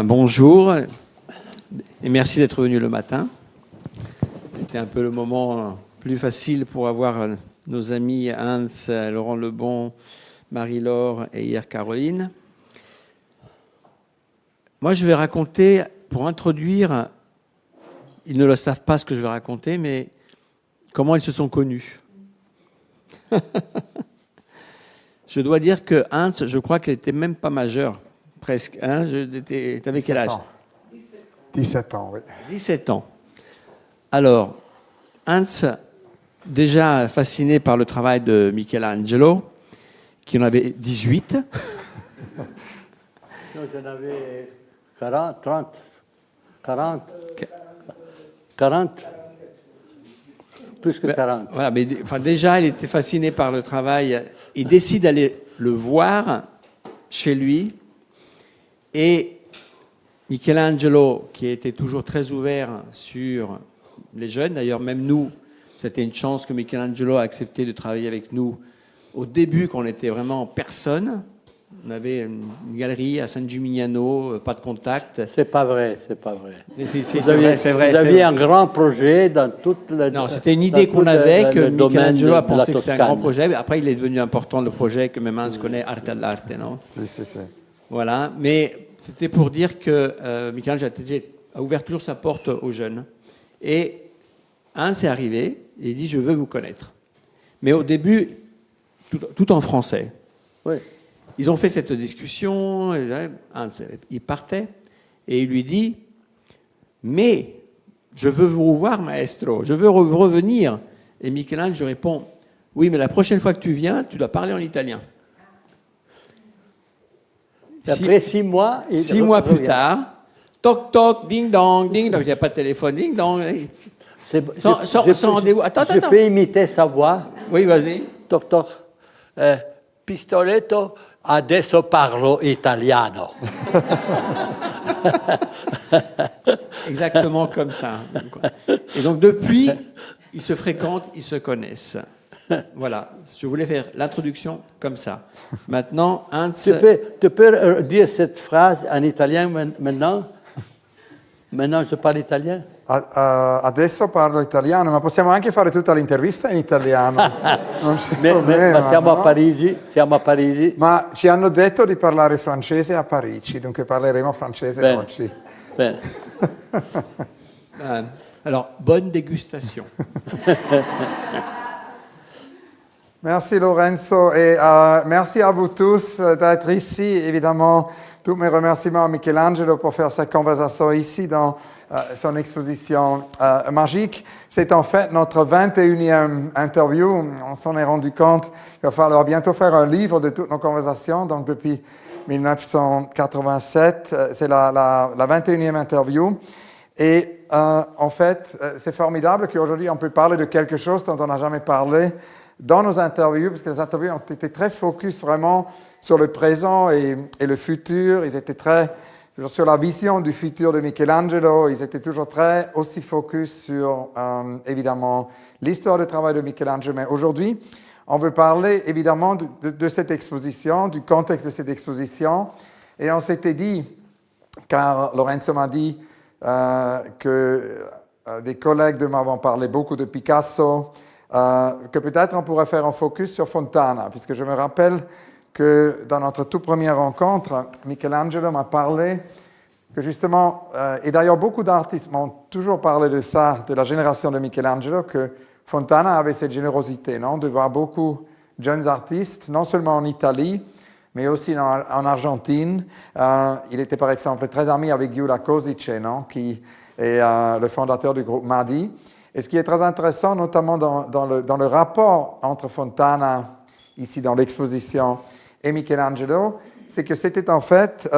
Bonjour et merci d'être venu le matin. C'était un peu le moment plus facile pour avoir nos amis Hans, Laurent Lebon, Marie-Laure et hier Caroline. Moi, je vais raconter, pour introduire, ils ne le savent pas ce que je vais raconter, mais comment ils se sont connus. Je dois dire que Hans, je crois qu'il n'était même pas majeur. Presque. Hein, tu avais quel âge? 17 ans, oui. 17 ans. Alors, Hans, déjà fasciné par le travail de Michelangelo, qui en avait 18. Non, j'en avais 40, 30, 40, plus que 40. Voilà, mais déjà, il était fasciné par le travail. Il décide d'aller le voir chez lui. Et Michelangelo, qui était toujours très ouvert sur les jeunes, d'ailleurs même nous, c'était une chance que Michelangelo a accepté de travailler avec nous au début quand on était vraiment personne. On avait une galerie à San Gimignano, pas de contact. C'est pas vrai, c'est pas vrai. C'est vrai. Vous aviez un grand projet dans toute la... Non, c'était une idée qu'on avait, que Michelangelo a pensé que c'était un grand projet. Après, il est devenu important, le projet, que même Hans connaît, Arte all'Arte, non? Si. Voilà, mais c'était pour dire que Michelangelo a ouvert toujours sa porte aux jeunes. Et Hans est arrivé et il dit « Je veux vous connaître ». Mais au début, tout en français. Oui. Ils ont fait cette discussion, Hans, il partait, et il lui dit « Mais je veux vous revoir, maestro, je veux revenir ». Et Michelangelo répond « Oui, mais la prochaine fois que tu viens, tu dois parler en italien ». Après 6 mois... 6 mois plus tard, toc toc, ding dong, ding dong. Il n'y a pas de téléphone, ding dong. Sans rendez-vous. Attends. Je peux imiter sa voix. Oui, vas-y. Toc toc. Pistoletto, adesso parlo italiano. Exactement comme ça. Et donc depuis, ils se fréquentent, ils se connaissent. Voilà, je voulais faire l'introduction comme ça. Maintenant, Hans... Tu peux dire cette phrase en italien maintenant? Maintenant, je parle italien? Adesso parlo italiano, ma possiamo anche fare tutta l'intervista in italiano. Non c'è Ma problema, siamo no? a Parigi. Ma ci hanno detto di parlare francese a Parigi, dunque parleremo francese Bene. oggi. Bene. Alors, bonne dégustation. Merci Lorenzo et merci à vous tous d'être ici. Évidemment, tous mes remerciements à Michelangelo pour faire cette conversation ici dans son exposition magique. C'est en fait notre 21e interview. On s'en est rendu compte qu'il va falloir bientôt faire un livre de toutes nos conversations. Donc depuis 1987, c'est la 21e interview. Et en fait, c'est formidable qu'aujourd'hui on peut parler de quelque chose dont on n'a jamais parlé dans nos interviews, parce que les interviews ont été très focus vraiment sur le présent et le futur. Ils étaient très sur la vision du futur de Michelangelo. Ils étaient toujours très aussi focus sur, évidemment, l'histoire du travail de Michelangelo. Mais aujourd'hui, on veut parler, évidemment, de cette exposition, du contexte de cette exposition. Et on s'était dit, car Lorenzo m'a dit que des collègues de moi m'ont parlé beaucoup de Picasso, que peut-être on pourrait faire un focus sur Fontana, puisque je me rappelle que dans notre toute première rencontre, Michelangelo m'a parlé que justement, et d'ailleurs beaucoup d'artistes m'ont toujours parlé de ça, de la génération de Michelangelo, que Fontana avait cette générosité, non, de voir beaucoup de jeunes artistes, non seulement en Italie, mais aussi en Argentine. Il était par exemple très ami avec Gyula Kosice, non, qui est le fondateur du groupe Madi. Et ce qui est très intéressant, notamment dans le rapport entre Fontana, ici dans l'exposition, et Michelangelo, c'est que c'était en fait,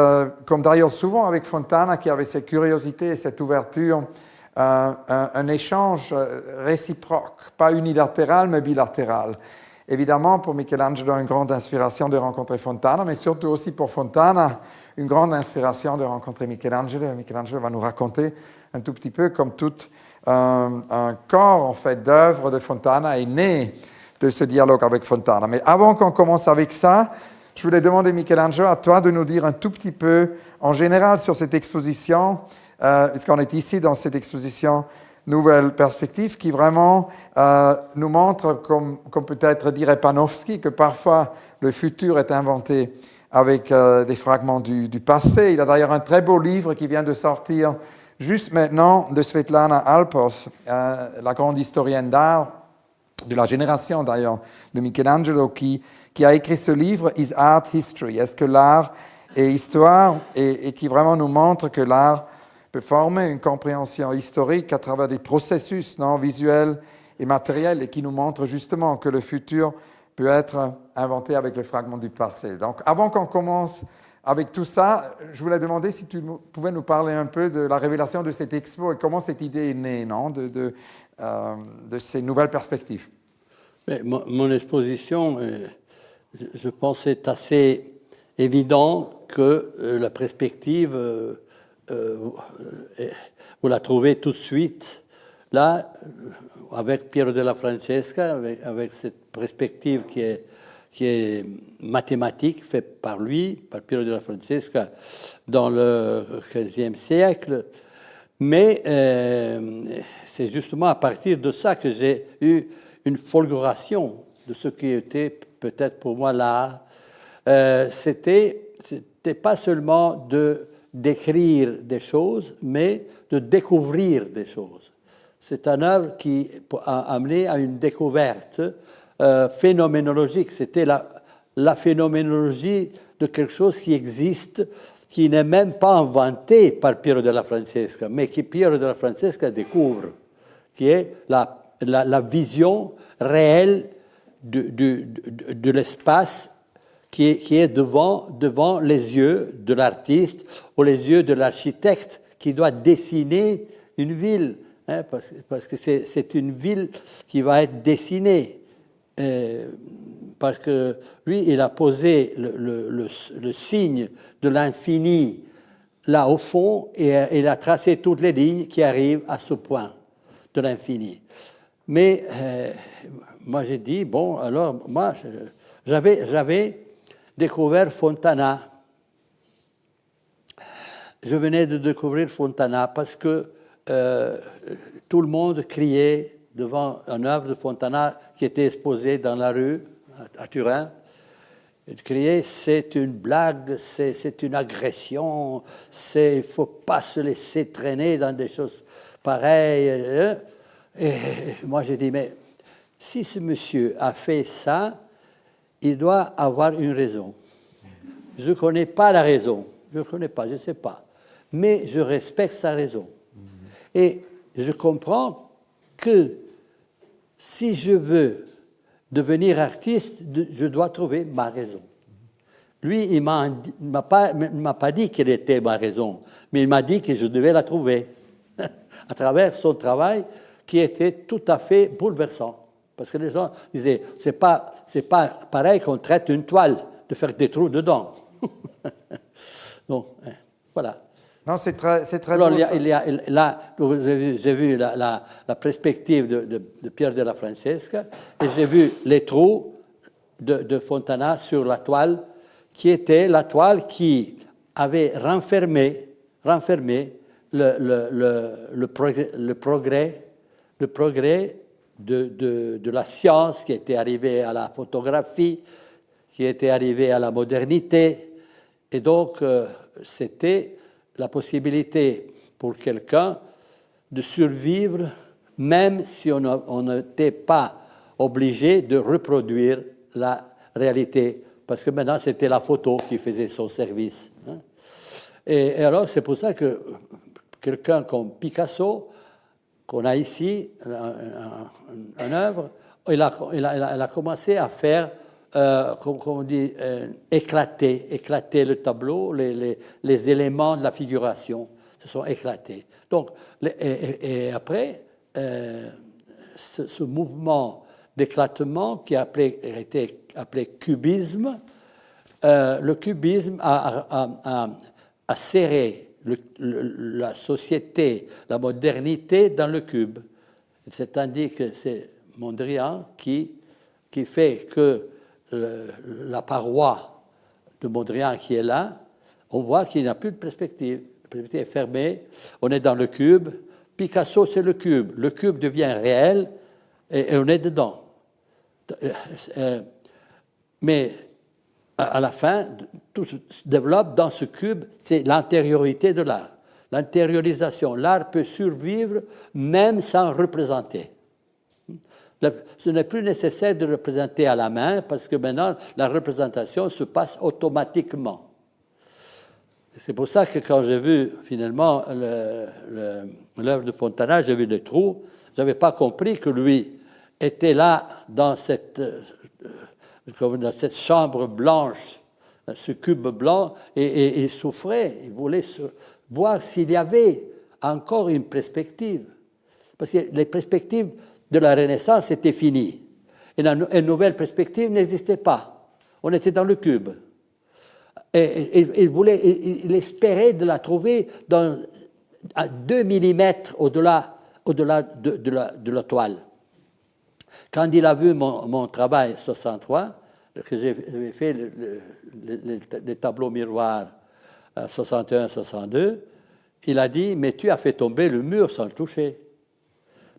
comme d'ailleurs souvent avec Fontana, qui avait cette curiosité et cette ouverture, un échange réciproque, pas unilatéral, mais bilatéral. Évidemment, pour Michelangelo, une grande inspiration de rencontrer Fontana, mais surtout aussi pour Fontana, une grande inspiration de rencontrer Michelangelo. Et Michelangelo va nous raconter un tout petit peu comme tout un corps en fait d'œuvres de Fontana est né de ce dialogue avec Fontana. Mais avant qu'on commence avec ça, je voulais demander, Michelangelo, à toi de nous dire un tout petit peu, en général, sur cette exposition, puisqu'on est ici dans cette exposition Nouvelle Perspective, qui vraiment nous montre, comme peut-être dirait Panofsky, que parfois le futur est inventé avec des fragments du passé. Il a d'ailleurs un très beau livre qui vient de sortir juste maintenant de Svetlana Alpos, la grande historienne d'art, de la génération d'ailleurs de Michelangelo, qui a écrit ce livre, Is Art History? Est-ce que l'art est histoire? Et qui vraiment nous montre que l'art peut former une compréhension historique à travers des processus non visuels et matériels, et qui nous montre justement que le futur peut être inventé avec les fragments du passé. Donc avant qu'on commence avec tout ça, je voulais demander si tu pouvais nous parler un peu de la révélation de cette expo et comment cette idée est née, non, de ces nouvelles perspectives. Mais mon exposition, je pense, est assez évident que la perspective, vous la trouvez tout de suite là, avec Piero della Francesca, avec cette perspective qui est mathématique, faite par lui, par Piero della Francesca, dans le XVe siècle. Mais c'est justement à partir de ça que j'ai eu une fulguration de ce qui était peut-être pour moi l'art. C'était pas seulement d'écrire des choses, mais de découvrir des choses. C'est une œuvre qui a amené à une découverte phénoménologique. C'était la phénoménologie de quelque chose qui existe, qui n'est même pas inventé par Piero della Francesca, mais que Piero della Francesca découvre, qui est la vision réelle de l'espace qui est devant les yeux de l'artiste ou les yeux de l'architecte qui doit dessiner une ville, hein, parce que c'est une ville qui va être dessinée. Parce que lui, il a posé le signe de l'infini là au fond et il a tracé toutes les lignes qui arrivent à ce point de l'infini. Mais moi, j'ai dit, bon, alors, moi, j'avais découvert Fontana. Je venais de découvrir Fontana parce que tout le monde criait devant une œuvre de Fontana qui était exposée dans la rue à Turin. Il criait, c'est une blague, c'est une agression, il ne faut pas se laisser traîner dans des choses pareilles. Et moi, j'ai dit, mais si ce monsieur a fait ça, il doit avoir une raison. Je ne connais pas la raison, je ne sais pas, mais je respecte sa raison. Et je comprends que si je veux devenir artiste, je dois trouver ma raison. Lui, il ne m'a pas dit quelle était ma raison, mais il m'a dit que je devais la trouver à travers son travail qui était tout à fait bouleversant. Parce que les gens disaient, c'est pas pareil qu'on traite une toile, de faire des trous dedans. Donc, voilà. Non, c'est très alors, beau. Là, j'ai vu la perspective de Piero della Francesca et j'ai vu les trous de Fontana sur la toile, qui était la toile qui avait renfermé le progrès de la science qui était arrivée à la photographie, qui était arrivée à la modernité. Et donc, c'était la possibilité pour quelqu'un de survivre, même si on n'était pas obligé de reproduire la réalité. Parce que maintenant, c'était la photo qui faisait son service. Hein. Et alors, c'est pour ça que quelqu'un comme Picasso, qu'on a ici, une œuvre, il a commencé à faire, comme on dit, éclater le tableau, les éléments de la figuration se sont éclatés. Donc, et après, ce mouvement d'éclatement qui a été appelé cubisme, le cubisme a serré la société, la modernité dans le cube. C'est-à-dire que c'est Mondrian qui fait que la paroi de Mondrian qui est là, on voit qu'il n'y a plus de perspective. La perspective est fermée, on est dans le cube. Picasso, c'est le cube. Le cube devient réel et on est dedans. Mais à la fin, tout se développe dans ce cube, c'est l'antériorité de l'art. L'intériorisation. L'art peut survivre même sans représenter. Ce n'est plus nécessaire de représenter à la main parce que maintenant, la représentation se passe automatiquement. C'est pour ça que quand j'ai vu finalement l'œuvre de Fontana, j'ai vu les trous, je n'avais pas compris que lui était là dans cette chambre blanche, ce cube blanc, et souffrait, il voulait voir s'il y avait encore une perspective. Parce que les perspectives de la Renaissance étaient finies. Et une nouvelle perspective n'existait pas. On était dans le cube. Et il espérait de la trouver à 2 millimètres au-delà de la toile. Quand il a vu mon travail 63, que j'avais fait les tableaux miroirs 61-62, il a dit « Mais tu as fait tomber le mur sans le toucher. »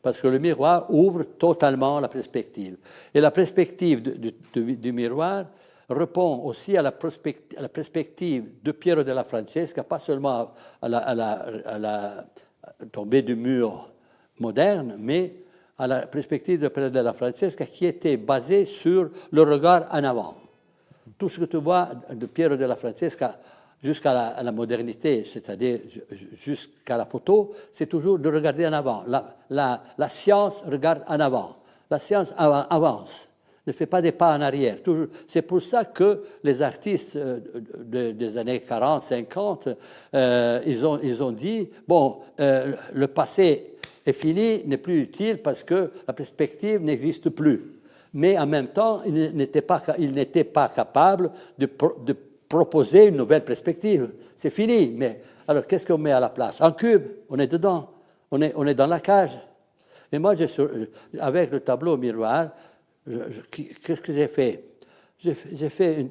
Parce que le miroir ouvre totalement la perspective. Et la perspective du miroir répond aussi à la perspective de Piero della Francesca, pas seulement à la tombée du mur moderne, mais à la perspective de Piero della Francesca qui était basée sur le regard en avant. Tout ce que tu vois de Piero della Francesca jusqu'à la modernité, c'est-à-dire jusqu'à la photo, c'est toujours de regarder en avant. La science regarde en avant. La science avance, ne fait pas des pas en arrière. C'est pour ça que les artistes des années 40, 50, ils ont dit, bon, le passé est fini, n'est plus utile parce que la perspective n'existe plus. Mais en même temps, il n'était pas capable de proposer une nouvelle perspective. C'est fini, mais alors qu'est-ce qu'on met à la place? Un cube, on est dedans, on est dans la cage. Et moi, avec le tableau miroir, qu'est-ce que j'ai fait? J'ai fait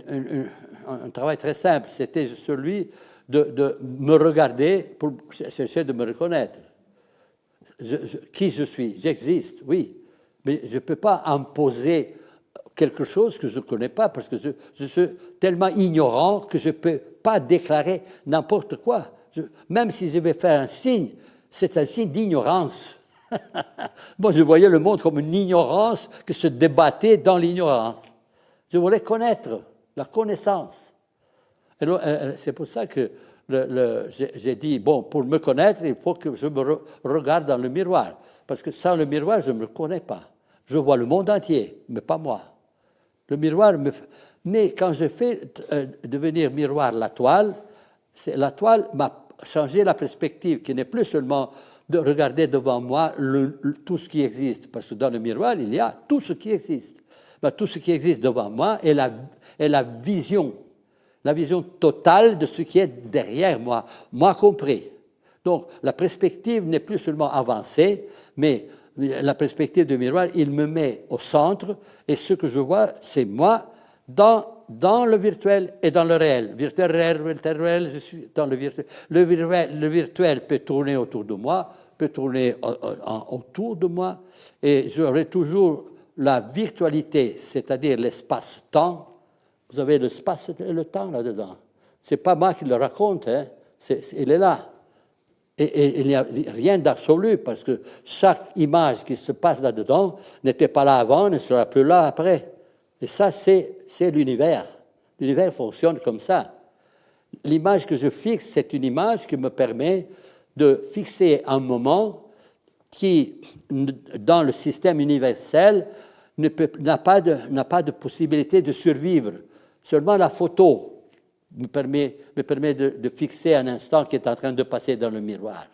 un travail très simple, c'était celui de me regarder pour chercher de me reconnaître. Qui je suis? J'existe, oui, mais je ne peux pas imposer quelque chose que je ne connais pas, parce que je suis tellement ignorant que je ne peux pas déclarer n'importe quoi. Même si je vais faire un signe, c'est un signe d'ignorance. Moi, je voyais le monde comme une ignorance que se débattait dans l'ignorance. Je voulais connaître, la connaissance. C'est pour ça que j'ai dit, bon, pour me connaître, il faut que je me regarde dans le miroir. Parce que sans le miroir, je ne me connais pas. Je vois le monde entier, mais pas moi. Le miroir Mais quand je fais devenir miroir la toile m'a changé la perspective, qui n'est plus seulement de regarder devant moi tout ce qui existe, parce que dans le miroir, il y a tout ce qui existe. Ben, tout ce qui existe devant moi est la vision totale de ce qui est derrière moi, moi compris. Donc, la perspective n'est plus seulement avancée, mais la perspective du miroir, il me met au centre, et ce que je vois, c'est moi dans le virtuel et dans le réel. Virtuel, réel, je suis dans le virtuel. Le virtuel peut tourner autour de moi, peut tourner autour de moi, et j'aurai toujours la virtualité, c'est-à-dire l'espace-temps. Vous avez l'espace et le temps là-dedans. Ce n'est pas moi qui le raconte, hein. Il est là. Et il n'y a rien d'absolu, parce que chaque image qui se passe là-dedans n'était pas là avant, ne sera plus là après. Et ça, c'est l'univers. L'univers fonctionne comme ça. L'image que je fixe, c'est une image qui me permet de fixer un moment qui, dans le système universel, n'a pas de possibilité de survivre. Seulement la photo me permet de fixer un instant qui est en train de passer dans le miroir.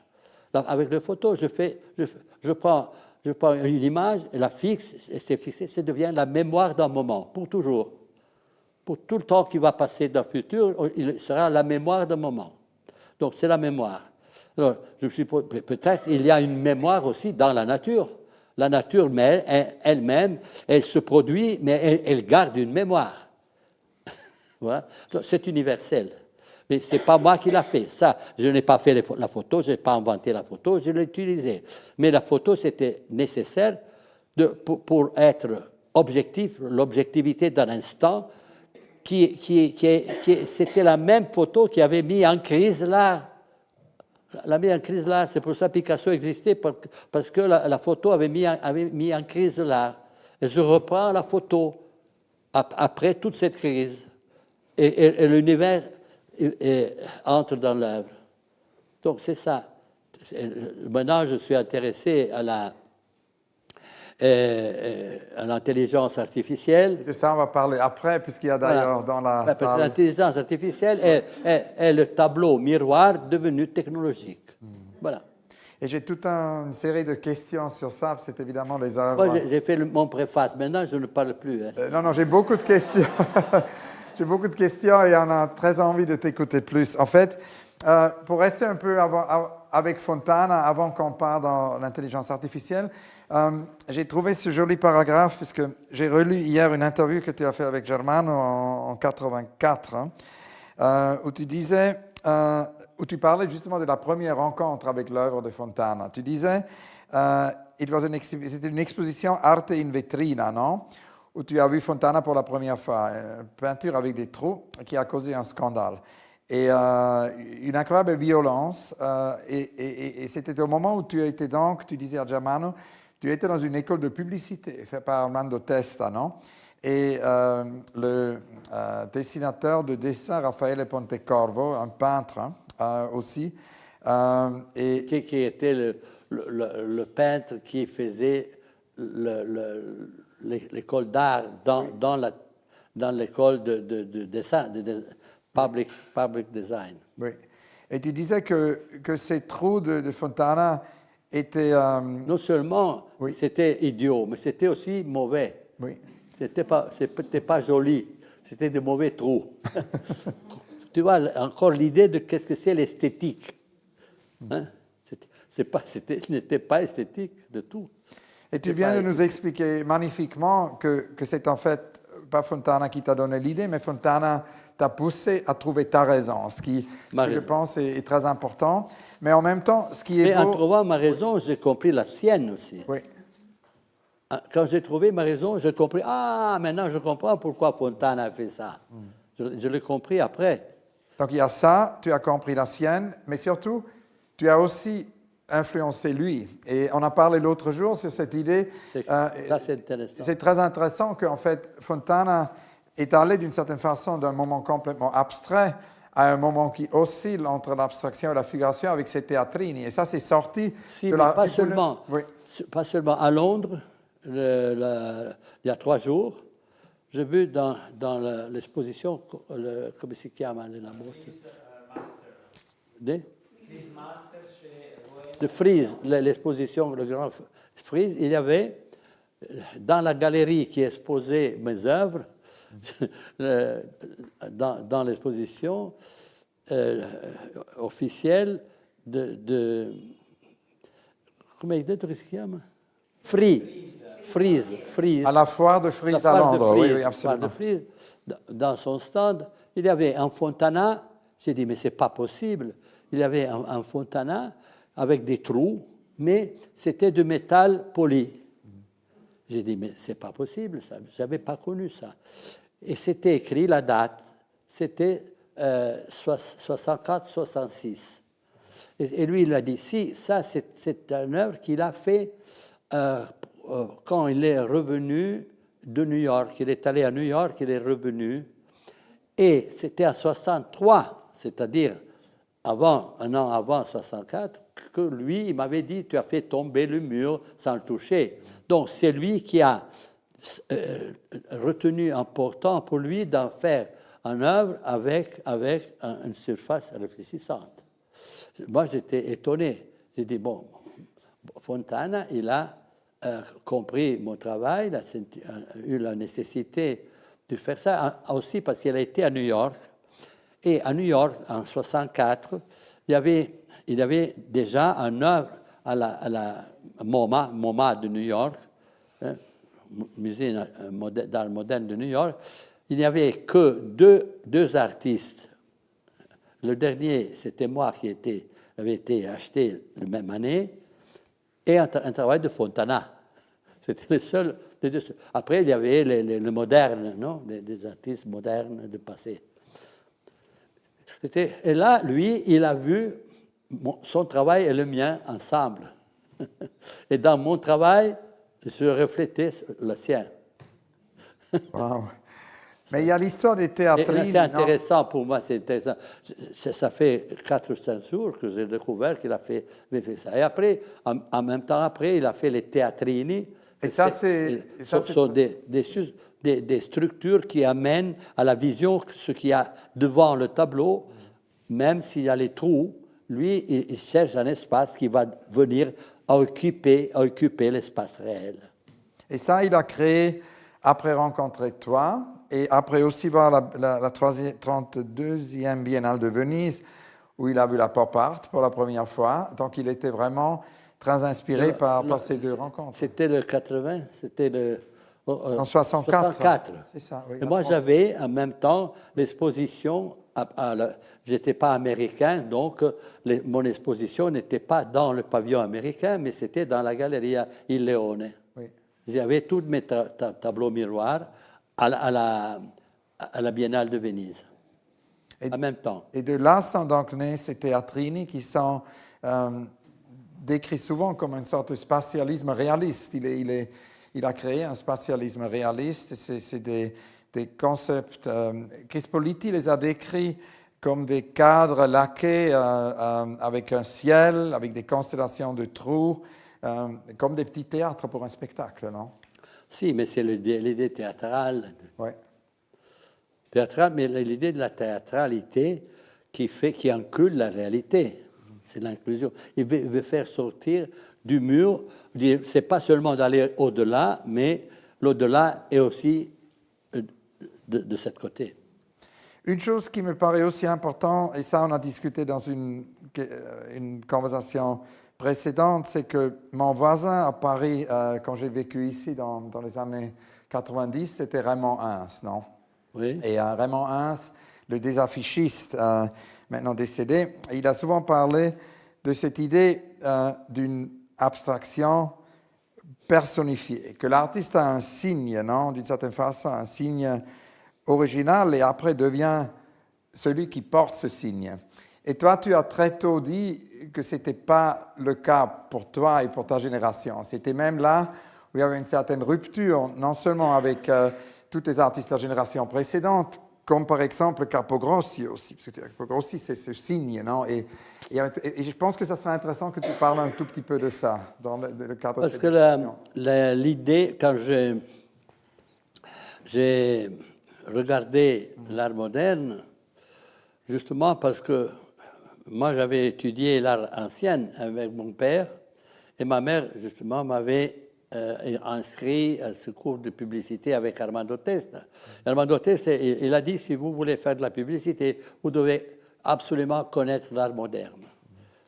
Là, avec la photo, je prends une image, et la fixe, et c'est fixé, ça devient la mémoire d'un moment, pour toujours. Pour tout le temps qui va passer dans le futur, il sera la mémoire d'un moment. Donc c'est la mémoire. Alors, peut-être il y a une mémoire aussi dans la nature. La nature elle-même, elle se produit, mais elle garde une mémoire. Voilà. Donc, c'est universel. Mais ce n'est pas moi qui l'a fait. Ça, je n'ai pas fait la photo, je n'ai pas inventé la photo, je l'ai utilisée. Mais la photo, c'était nécessaire pour être objectif, l'objectivité d'un instant, c'était la même photo qui avait mis en crise l'art. L'a mis en crise l'art. C'est pour ça que Picasso existait, parce que la photo avait mis en crise l'art. Et je reprends la photo après toute cette crise. Et l'univers entre dans l'œuvre. Donc c'est ça. Maintenant, je suis intéressé à l'intelligence artificielle. De ça, on va parler après, puisqu'il y a d'ailleurs dans la salle... L'intelligence artificielle est le tableau miroir devenu technologique. Voilà. Et j'ai toute une série de questions sur ça, c'est évidemment les œuvres... Moi, j'ai fait mon préface, maintenant je ne parle plus. Non, j'ai beaucoup de questions. J'ai beaucoup de questions et on a très envie de t'écouter plus. En fait, pour rester un peu avec Fontana, avant qu'on parte dans l'intelligence artificielle, j'ai trouvé ce joli paragraphe, puisque j'ai relu hier une interview que tu as fait avec Germano en 84, où tu disais, où tu parlais justement de la première rencontre avec l'œuvre de Fontana. Tu disais, c'était une exposition Arte in Vetrina, non? Où tu as vu Fontana pour la première fois, une peinture avec des trous qui a causé un scandale. Et une incroyable violence. Et c'était au moment où tu étais donc, tu disais à Germano, tu étais dans une école de publicité faite par Armando Testa, non? Et le dessinateur de dessin, Raffaele Pontecorvo, un peintre aussi. Qui était le peintre qui faisait l'école d'art dans l'école de dessin, de public design. Oui. Et tu disais que ces trous de Fontana étaient... Non seulement c'était idiot, mais c'était aussi mauvais. Oui. C'était pas joli, c'était de mauvais trous. Tu vois, encore l'idée de qu'est-ce que c'est l'esthétique. Hein? Ce n'était pas esthétique de tout. Et tu viens de nous expliquer magnifiquement que c'est en fait pas Fontana qui t'a donné l'idée, mais Fontana t'a poussé à trouver ta raison, ce qui je pense, est très important. Mais en même temps, ce qui est beau... en trouvant ma raison, j'ai compris la sienne aussi. Oui. Quand j'ai trouvé ma raison, j'ai compris, maintenant je comprends pourquoi Fontana a fait ça. Je l'ai compris après. Donc il y a ça, tu as compris la sienne, mais surtout, tu as aussi influencé lui. Et on a parlé l'autre jour sur cette idée. Ça, c'est intéressant. C'est très intéressant qu'en fait, Fontana est allé d'une certaine façon d'un moment complètement abstrait à un moment qui oscille entre l'abstraction et la figuration avec ses théâtrines. Et ça, c'est sorti de la... Pas seulement, pas seulement à Londres, il y a 3 jours, j'ai vu dans l'exposition, come si chiama nella de Frieze, l'exposition, le grand Frieze, il y avait dans la galerie qui exposait mes œuvres, dans l'exposition officielle de come si chiama? Frieze. À la foire de Frieze à Londres, oui, absolument. De Frieze, dans son stand, il y avait un Fontana. J'ai dit, mais c'est pas possible. Il y avait un Fontana avec des trous, mais c'était de métal poli. J'ai dit, mais c'est pas possible, ça. Je n'avais pas connu ça. Et c'était écrit, la date, c'était 64-66. Et lui, il a dit, si, ça, c'est une œuvre qu'il a fait quand il est revenu de New York. Il est allé à New York, il est revenu. Et c'était en 63, c'est-à-dire un an avant 64, que lui, il m'avait dit, tu as fait tomber le mur sans le toucher. Donc, c'est lui qui a retenu important pour lui d'en faire une œuvre avec une surface réfléchissante. Moi, j'étais étonné. J'ai dit, bon, Fontana, il a compris mon travail, il a eu la nécessité de faire ça, aussi parce qu'il a été à New York. Et à New York, en 64, il y avait déjà une œuvre à la MoMA de New York, musée d'art moderne de New York, il n'y avait que deux artistes. Le dernier, c'était moi qui avait été acheté la même année, et un travail de Fontana. C'était le seul des deux. Après, il y avait les modernes, non, les artistes modernes de passé. Et là, lui, il a vu son travail et le mien ensemble. Et dans mon travail, je reflétais le sien. Wow. Mais il y a l'histoire des théâtrines. C'est intéressant pour moi, c'est intéressant. Ça fait 4 ou 5 jours que j'ai découvert qu'il avait fait ça. Et après, en même temps, après, il a fait les théâtrines. Et ça, c'est... Ce sont des structures qui amènent à la vision ce qu'il y a devant le tableau, même s'il y a les trous. Lui, il cherche un espace qui va venir à occuper l'espace réel. Et ça, il a créé après rencontrer toi, et après aussi voir la 32e Biennale de Venise, où il a vu la pop art pour la première fois. Donc, il était vraiment très inspiré par ces deux rencontres. C'était le 80, c'était le... en 64. C'est ça, oui. Et moi, j'avais en même temps l'exposition. Je n'étais pas américain, donc mon exposition n'était pas dans le pavillon américain, mais c'était dans la Galleria Il Leone. Oui. J'avais tous mes tableaux miroirs à la Biennale de Venise, en même temps. Et de là sont donc nés ces théâtrines qui sont décrits souvent comme une sorte de spatialisme réaliste. Il a créé un spatialisme réaliste. C'est des concepts. Crispoliti les a décrits comme des cadres laqués avec un ciel, avec des constellations de trous, comme des petits théâtres pour un spectacle, non? Si, mais c'est l'idée théâtrale. Oui. Théâtrale, mais l'idée de la théâtralité qui inclut la réalité. C'est l'inclusion. Il veut faire sortir du mur. C'est pas seulement d'aller au-delà, mais l'au-delà est aussi de ce côté. Une chose qui me paraît aussi importante, et ça on a discuté dans une conversation précédente, c'est que mon voisin à Paris, quand j'ai vécu ici dans les années 90, c'était Raymond Ins, non? Oui. Et Raymond Ins, le désaffichiste, maintenant décédé, il a souvent parlé de cette idée d'une abstraction personnifiée, que l'artiste a un signe, non, d'une certaine façon, un signe original, et après devient celui qui porte ce signe. Et toi, tu as très tôt dit que ce n'était pas le cas pour toi et pour ta génération. C'était même là où il y avait une certaine rupture, non seulement avec tous les artistes de la génération précédente, comme par exemple Capogrossi aussi, parce que Capogrossi, c'est ce signe, non? Et je pense que ça serait intéressant que tu parles un tout petit peu de ça, dans le cadre de cette discussion. Parce que l'idée, quand j'ai regardé l'art moderne, justement parce que moi, j'avais étudié l'art ancien avec mon père, et ma mère, justement, m'avait inscrit à ce cours de publicité avec Armando Testa. Armando Testa, il a dit, si vous voulez faire de la publicité, vous devez absolument connaître l'art moderne.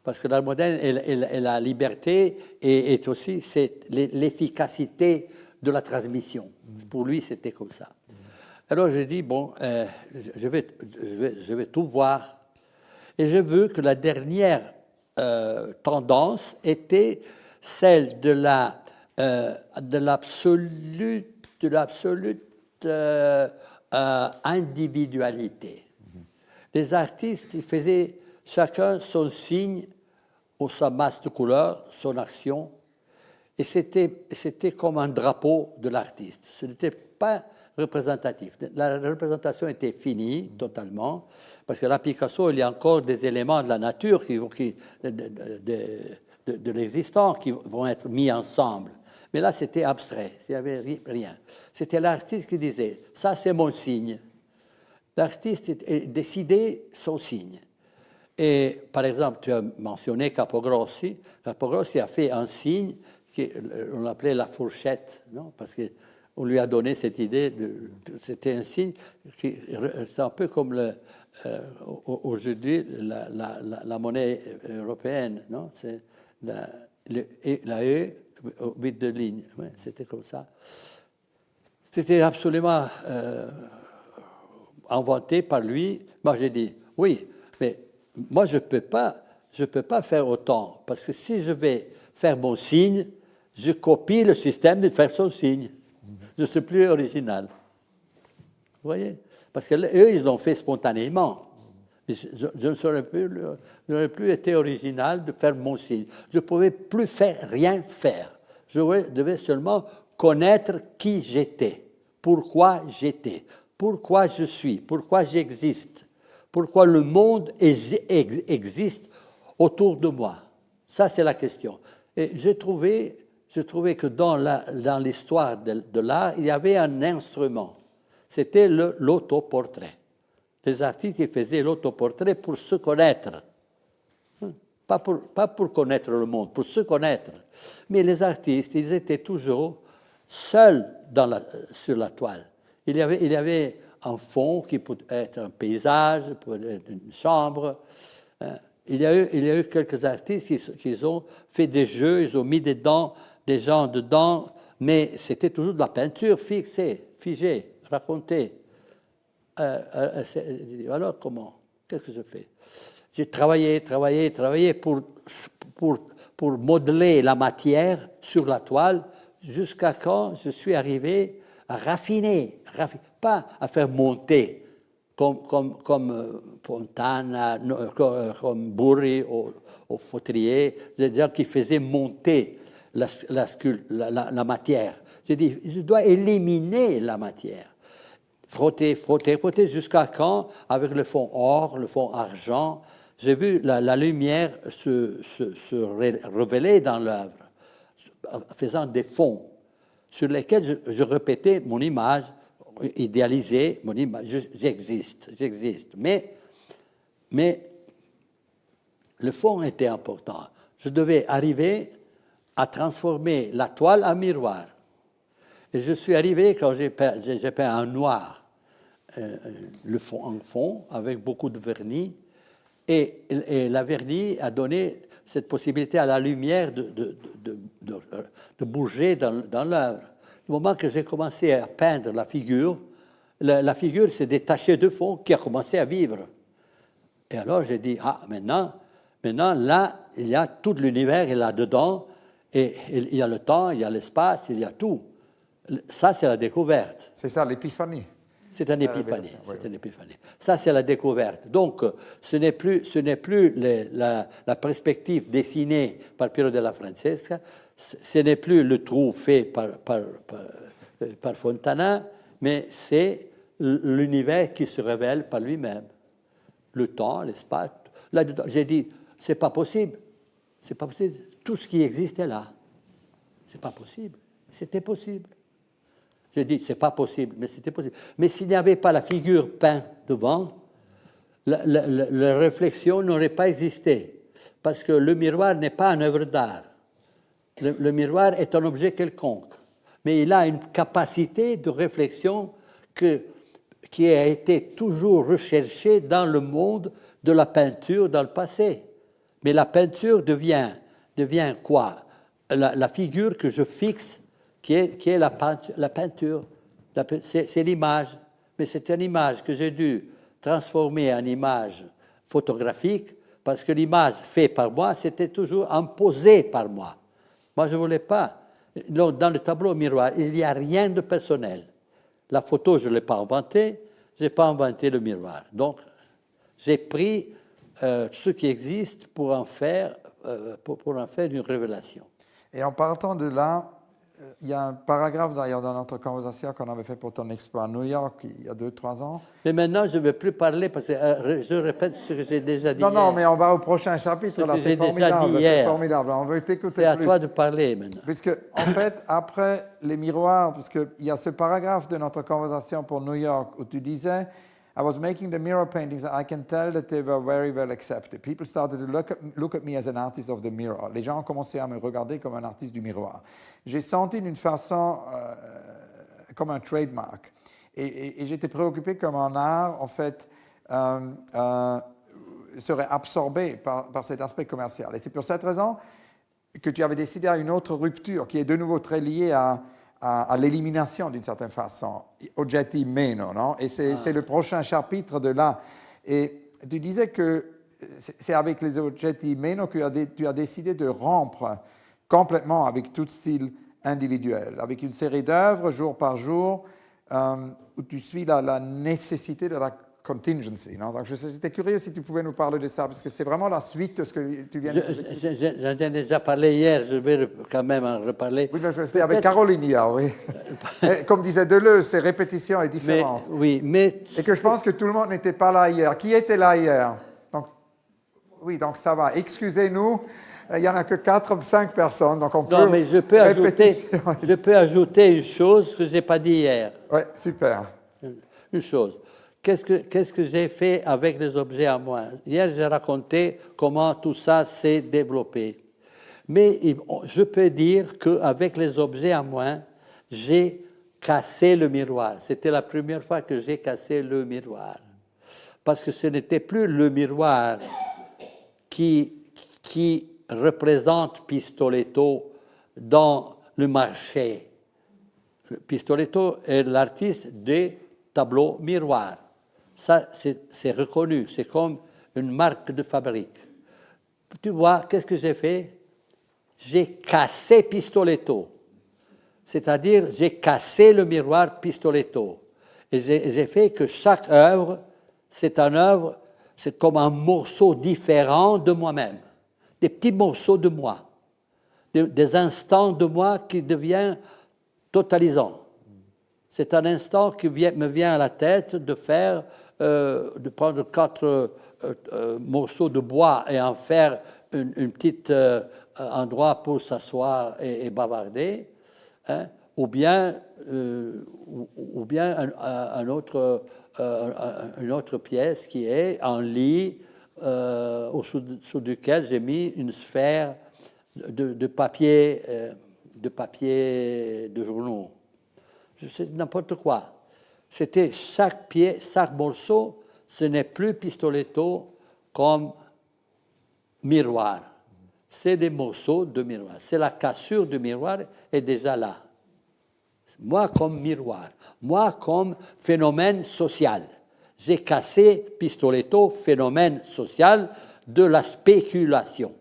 Parce que l'art moderne est la liberté et est aussi l'efficacité de la transmission. Pour lui, c'était comme ça. Alors, j'ai dit, bon, je vais tout voir. Et je veux que la dernière tendance était celle de l'absolute individualité. Les artistes, ils faisaient chacun son signe ou sa masse de couleurs, son action, et c'était comme un drapeau de l'artiste. Ce n'était pas représentatif. La représentation était finie totalement, parce que là, Picasso, il y a encore des éléments de la nature, de l'existant, qui vont être mis ensemble. Mais là, c'était abstrait, il n'y avait rien. C'était l'artiste qui disait, ça c'est mon signe. L'artiste décidait son signe. Et par exemple, tu as mentionné Capogrossi. Capogrossi a fait un signe qu'on appelait la fourchette, non? Parce qu'on lui a donné cette idée, c'était un signe, c'est un peu comme aujourd'hui la monnaie européenne, non? C'est la E, 8 de ligne, ouais, c'était comme ça. C'était absolument inventé par lui. Moi, j'ai dit, oui, mais moi, je peux pas faire autant, parce que si je vais faire mon signe, je copie le système de faire son signe. Je ne suis plus original. Vous voyez? Parce qu'eux, ils l'ont fait spontanément. Je n'aurais plus été original de faire mon signe. Je ne pouvais plus rien faire. Je devais seulement connaître qui j'étais, pourquoi je suis, pourquoi j'existe, pourquoi le monde existe autour de moi. Ça, c'est la question. Et j'ai trouvé que dans l'histoire de l'art, il y avait un instrument. C'était l'autoportrait. Les artistes qui faisaient l'autoportrait pour se connaître. Pas pour connaître le monde, pour se connaître. Mais les artistes, ils étaient toujours seuls sur la toile. Il y avait un fond qui peut être un paysage, peut être une chambre. Il y a eu quelques artistes qui ont fait des jeux, ils ont mis des gens dedans, mais c'était toujours de la peinture figée, racontée. Alors comment? Qu'est-ce que je fais? J'ai travaillé pour modeler la matière sur la toile jusqu'à quand je suis arrivé à raffiner, pas à faire monter comme Fontana, comme Burri au Fautrier, des gens qui faisaient monter la matière. J'ai dit, je dois éliminer la matière. Frotter jusqu'à quand, avec le fond or, le fond argent, j'ai vu la lumière se révéler dans l'œuvre, faisant des fonds sur lesquels je répétais mon image, idéalisée, mon image, j'existe. Mais le fond était important. Je devais arriver à transformer la toile en miroir. Et je suis arrivé quand j'ai peint en noir, le fond en fond, avec beaucoup de vernis, et la vernis a donné cette possibilité à la lumière de bouger dans l'œuvre. Au moment que j'ai commencé à peindre la figure s'est détachée de fond, qui a commencé à vivre. Et alors j'ai dit, maintenant, là, il y a tout l'univers là-dedans, et il y a le temps, il y a l'espace, il y a tout. Ça, c'est la découverte. C'est ça, l'épiphanie. C'est une épiphanie. Ça, c'est la découverte. Donc, ce n'est plus la perspective dessinée par Piero della Francesca, ce n'est plus le trou fait par Fontana, mais c'est l'univers qui se révèle par lui-même. Le temps, l'espace. Là-dedans, j'ai dit, c'est pas possible. C'est pas possible. Tout ce qui existait là, c'est pas possible. C'était possible. J'ai dit, c'est pas possible, mais c'était possible. Mais s'il n'y avait pas la figure peinte devant, la réflexion n'aurait pas existé. Parce que le miroir n'est pas une œuvre d'art. Le miroir est un objet quelconque. Mais il a une capacité de réflexion qui a été toujours recherchée dans le monde de la peinture dans le passé. Mais la peinture devient quoi? La figure que je fixe, qui est la peinture. C'est l'image. Mais c'est une image que j'ai dû transformer en image photographique, parce que l'image faite par moi, c'était toujours imposée par moi. Moi, je ne voulais pas. Dans le tableau miroir, il n'y a rien de personnel. La photo, je ne l'ai pas inventée. Je n'ai pas inventé le miroir. Donc, j'ai pris ce qui existe pour en faire une révélation. Et en partant de là, il y a un paragraphe d'ailleurs dans notre conversation qu'on avait fait pour ton expo à New York il y a 2-3 ans. Mais maintenant, je ne vais plus parler parce que je répète ce que j'ai déjà dit. Non, mais on va au prochain chapitre. Là, c'est formidable. C'est formidable. On veut t'écouter. C'est à toi de parler maintenant. Puisque, en fait, après les miroirs, puisqu'il y a ce paragraphe de notre conversation pour New York où tu disais, I was making the mirror paintings and I can tell that they were very well accepted. People started to look at me as an artist of the mirror. Les gens ont commencé à me regarder comme un artiste du miroir. J'ai senti d'une façon comme un trademark. Et j'étais préoccupé comme un art, en fait, serait absorbé par cet aspect commercial. Et c'est pour cette raison que tu avais décidé à une autre rupture, qui est de nouveau très liée à à l'élimination d'une certaine façon, oggetti meno, non? Et c'est le prochain chapitre de là. Et tu disais que c'est avec les oggetti meno que tu as décidé de rompre complètement avec tout style individuel, avec une série d'œuvres jour par jour où tu suis la nécessité de la contingency. Non? Donc, j'étais curieux si tu pouvais nous parler de ça, parce que c'est vraiment la suite de ce que tu viens de dire. J'en ai déjà parlé hier, je vais quand même en reparler. Oui, mais c'était avec Caroline hier, oui. Comme disait Deleuze, c'est répétition et différence. Et que je pense que tout le monde n'était pas là hier. Qui était là hier? Donc ça va. Excusez-nous, il n'y en a que 4 ou 5 personnes, donc on peut... Non, mais je peux ajouter une chose que je n'ai pas dit hier. Oui, super. Une chose. Qu'est-ce que j'ai fait avec les objets à moi? Hier, j'ai raconté comment tout ça s'est développé. Mais je peux dire qu'avec les objets à moi, j'ai cassé le miroir. C'était la première fois que j'ai cassé le miroir. Parce que ce n'était plus le miroir qui représente Pistoletto dans le marché. Pistoletto est l'artiste des tableaux miroirs. Ça, c'est reconnu, c'est comme une marque de fabrique. Tu vois, qu'est-ce que j'ai fait? J'ai cassé Pistoletto. C'est-à-dire, j'ai cassé le miroir Pistoletto. Et j'ai fait que chaque œuvre, c'est comme un morceau différent de moi-même. Des petits morceaux de moi. Des instants de moi qui deviennent totalisants. C'est un instant qui me vient à la tête de prendre 4 morceaux de bois et en faire une petite endroit pour s'asseoir et bavarder, hein, ou bien une autre pièce qui est un lit au-dessous duquel j'ai mis une sphère de papier de journaux. Je sais n'importe quoi. C'était chaque morceau, ce n'est plus Pistoletto comme miroir. C'est des morceaux de miroir. C'est la cassure du miroir est déjà là. Moi comme miroir, moi comme phénomène social. J'ai cassé Pistoletto, phénomène social de la spéculation.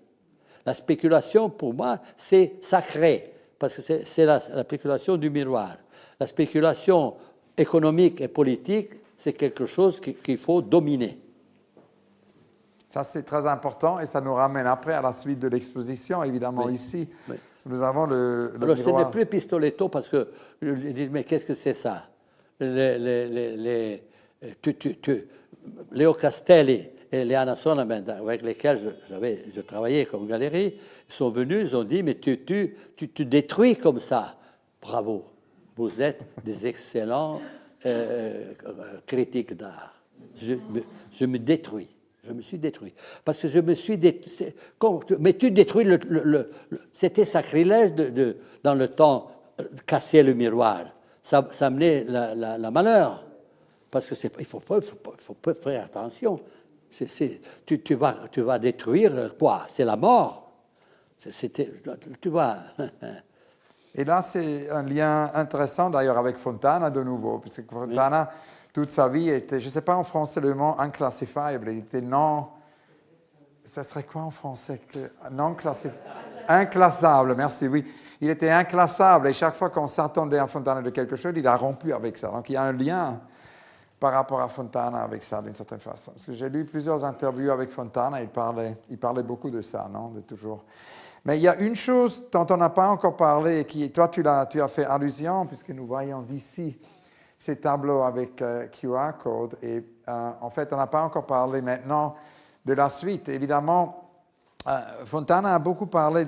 La spéculation, pour moi, c'est sacré, parce que c'est la spéculation du miroir. La spéculation économique et politique, c'est quelque chose qu'il faut dominer. Ça, c'est très important et ça nous ramène après à la suite de l'exposition, évidemment, oui. Ici. Oui. Nous avons le alors, miroir. Ce n'est plus Pistoletto parce que je dis, mais qu'est-ce que c'est ça? Léo Castelli et Léana Sonnemann, avec lesquels je travaillais comme galerie, sont venus, ils ont dit, mais tu détruis comme ça. Bravo, vous êtes des excellents critiques d'art. Je me détruis. Je me suis détruit. Parce que je me suis détruit. Mais tu détruis c'était sacrilège dans le temps, casser le miroir. Ça amenait la malheur. Parce que il faut pas faire attention. Tu vas détruire quoi? C'est la mort. Tu vois. Et là, c'est un lien intéressant d'ailleurs avec Fontana de nouveau, parce que Fontana, toute sa vie, était, je ne sais pas en français le mot inclassifiable, il était non. Ça serait quoi en français? Non classifiable. Inclassable, merci, oui. Il était inclassable et chaque fois qu'on s'attendait à Fontana de quelque chose, il a rompu avec ça. Donc il y a un lien par rapport à Fontana avec ça, d'une certaine façon. Parce que j'ai lu plusieurs interviews avec Fontana, il parlait beaucoup de ça, non? De toujours. Mais il y a une chose dont on n'a pas encore parlé, et qui, toi, tu as fait allusion, puisque nous voyons d'ici ces tableaux avec QR code. Et en fait, on n'a pas encore parlé maintenant de la suite. Évidemment, Fontana a beaucoup parlé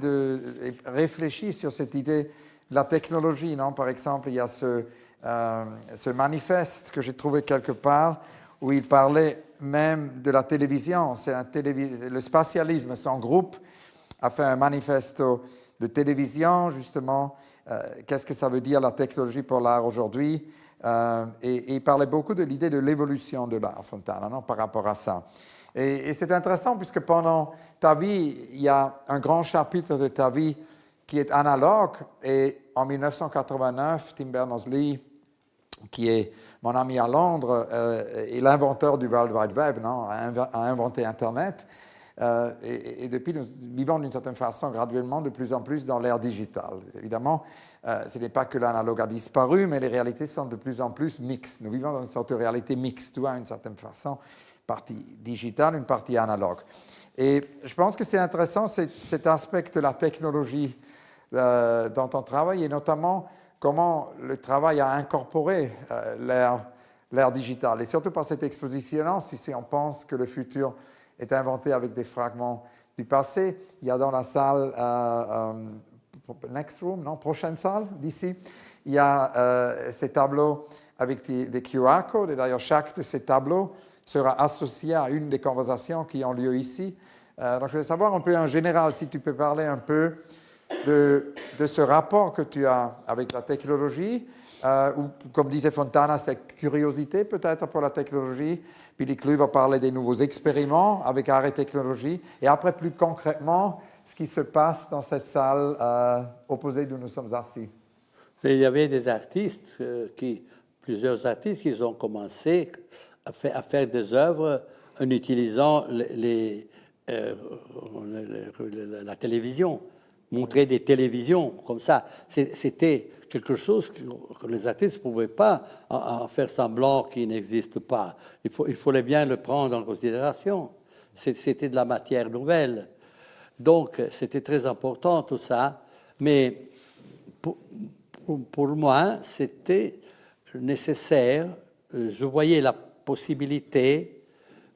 et réfléchi sur cette idée de la technologie, non? Par exemple, il y a ce manifeste que j'ai trouvé quelque part où il parlait même de la télévision. C'est le spatialisme, son groupe a fait un manifesto de télévision, justement, qu'est-ce que ça veut dire la technologie pour l'art aujourd'hui, et il parlait beaucoup de l'idée de l'évolution de l'art, Fontana, non, par rapport à ça. Et c'est intéressant puisque pendant ta vie, il y a un grand chapitre de ta vie qui est analogue, et en 1989, Tim Berners-Lee, qui est mon ami à Londres, est l'inventeur du World Wide Web, non, a inventé Internet. Et depuis, nous vivons d'une certaine façon graduellement de plus en plus dans l'ère digitale. Évidemment, ce n'est pas que l'analogue a disparu, mais les réalités sont de plus en plus mixtes. Nous vivons dans une sorte de réalité mixte, tu vois, d'une certaine façon, une partie digitale, une partie analogue. Et je pense que c'est intéressant cet aspect de la technologie dans ton travail, et notamment comment le travail a incorporé l'ère digitale. Et surtout par cette exposition, si on pense que le futur est inventé avec des fragments du passé. Il y a dans la salle, next room, non, prochaine salle d'ici, il y a ces tableaux avec des QR codes, et d'ailleurs chaque de ces tableaux sera associé à une des conversations qui ont lieu ici. Donc je voulais savoir un peu en général, si tu peux parler un peu de ce rapport que tu as avec la technologie, ou comme disait Fontana, cette curiosité peut-être pour la technologie. Puis Clu va parler des nouveaux expériments avec art et technologie. Et après, plus concrètement, ce qui se passe dans cette salle opposée d'où nous sommes assis. Il y avait des artistes, plusieurs artistes qui ont commencé à faire des œuvres en utilisant la télévision, montrer des télévisions comme ça. C'était quelque chose que les artistes ne pouvaient pas en faire semblant qui n'existe pas. Il fallait bien le prendre en considération. C'était de la matière nouvelle. Donc, c'était très important tout ça. Mais pour moi, c'était nécessaire. Je voyais la possibilité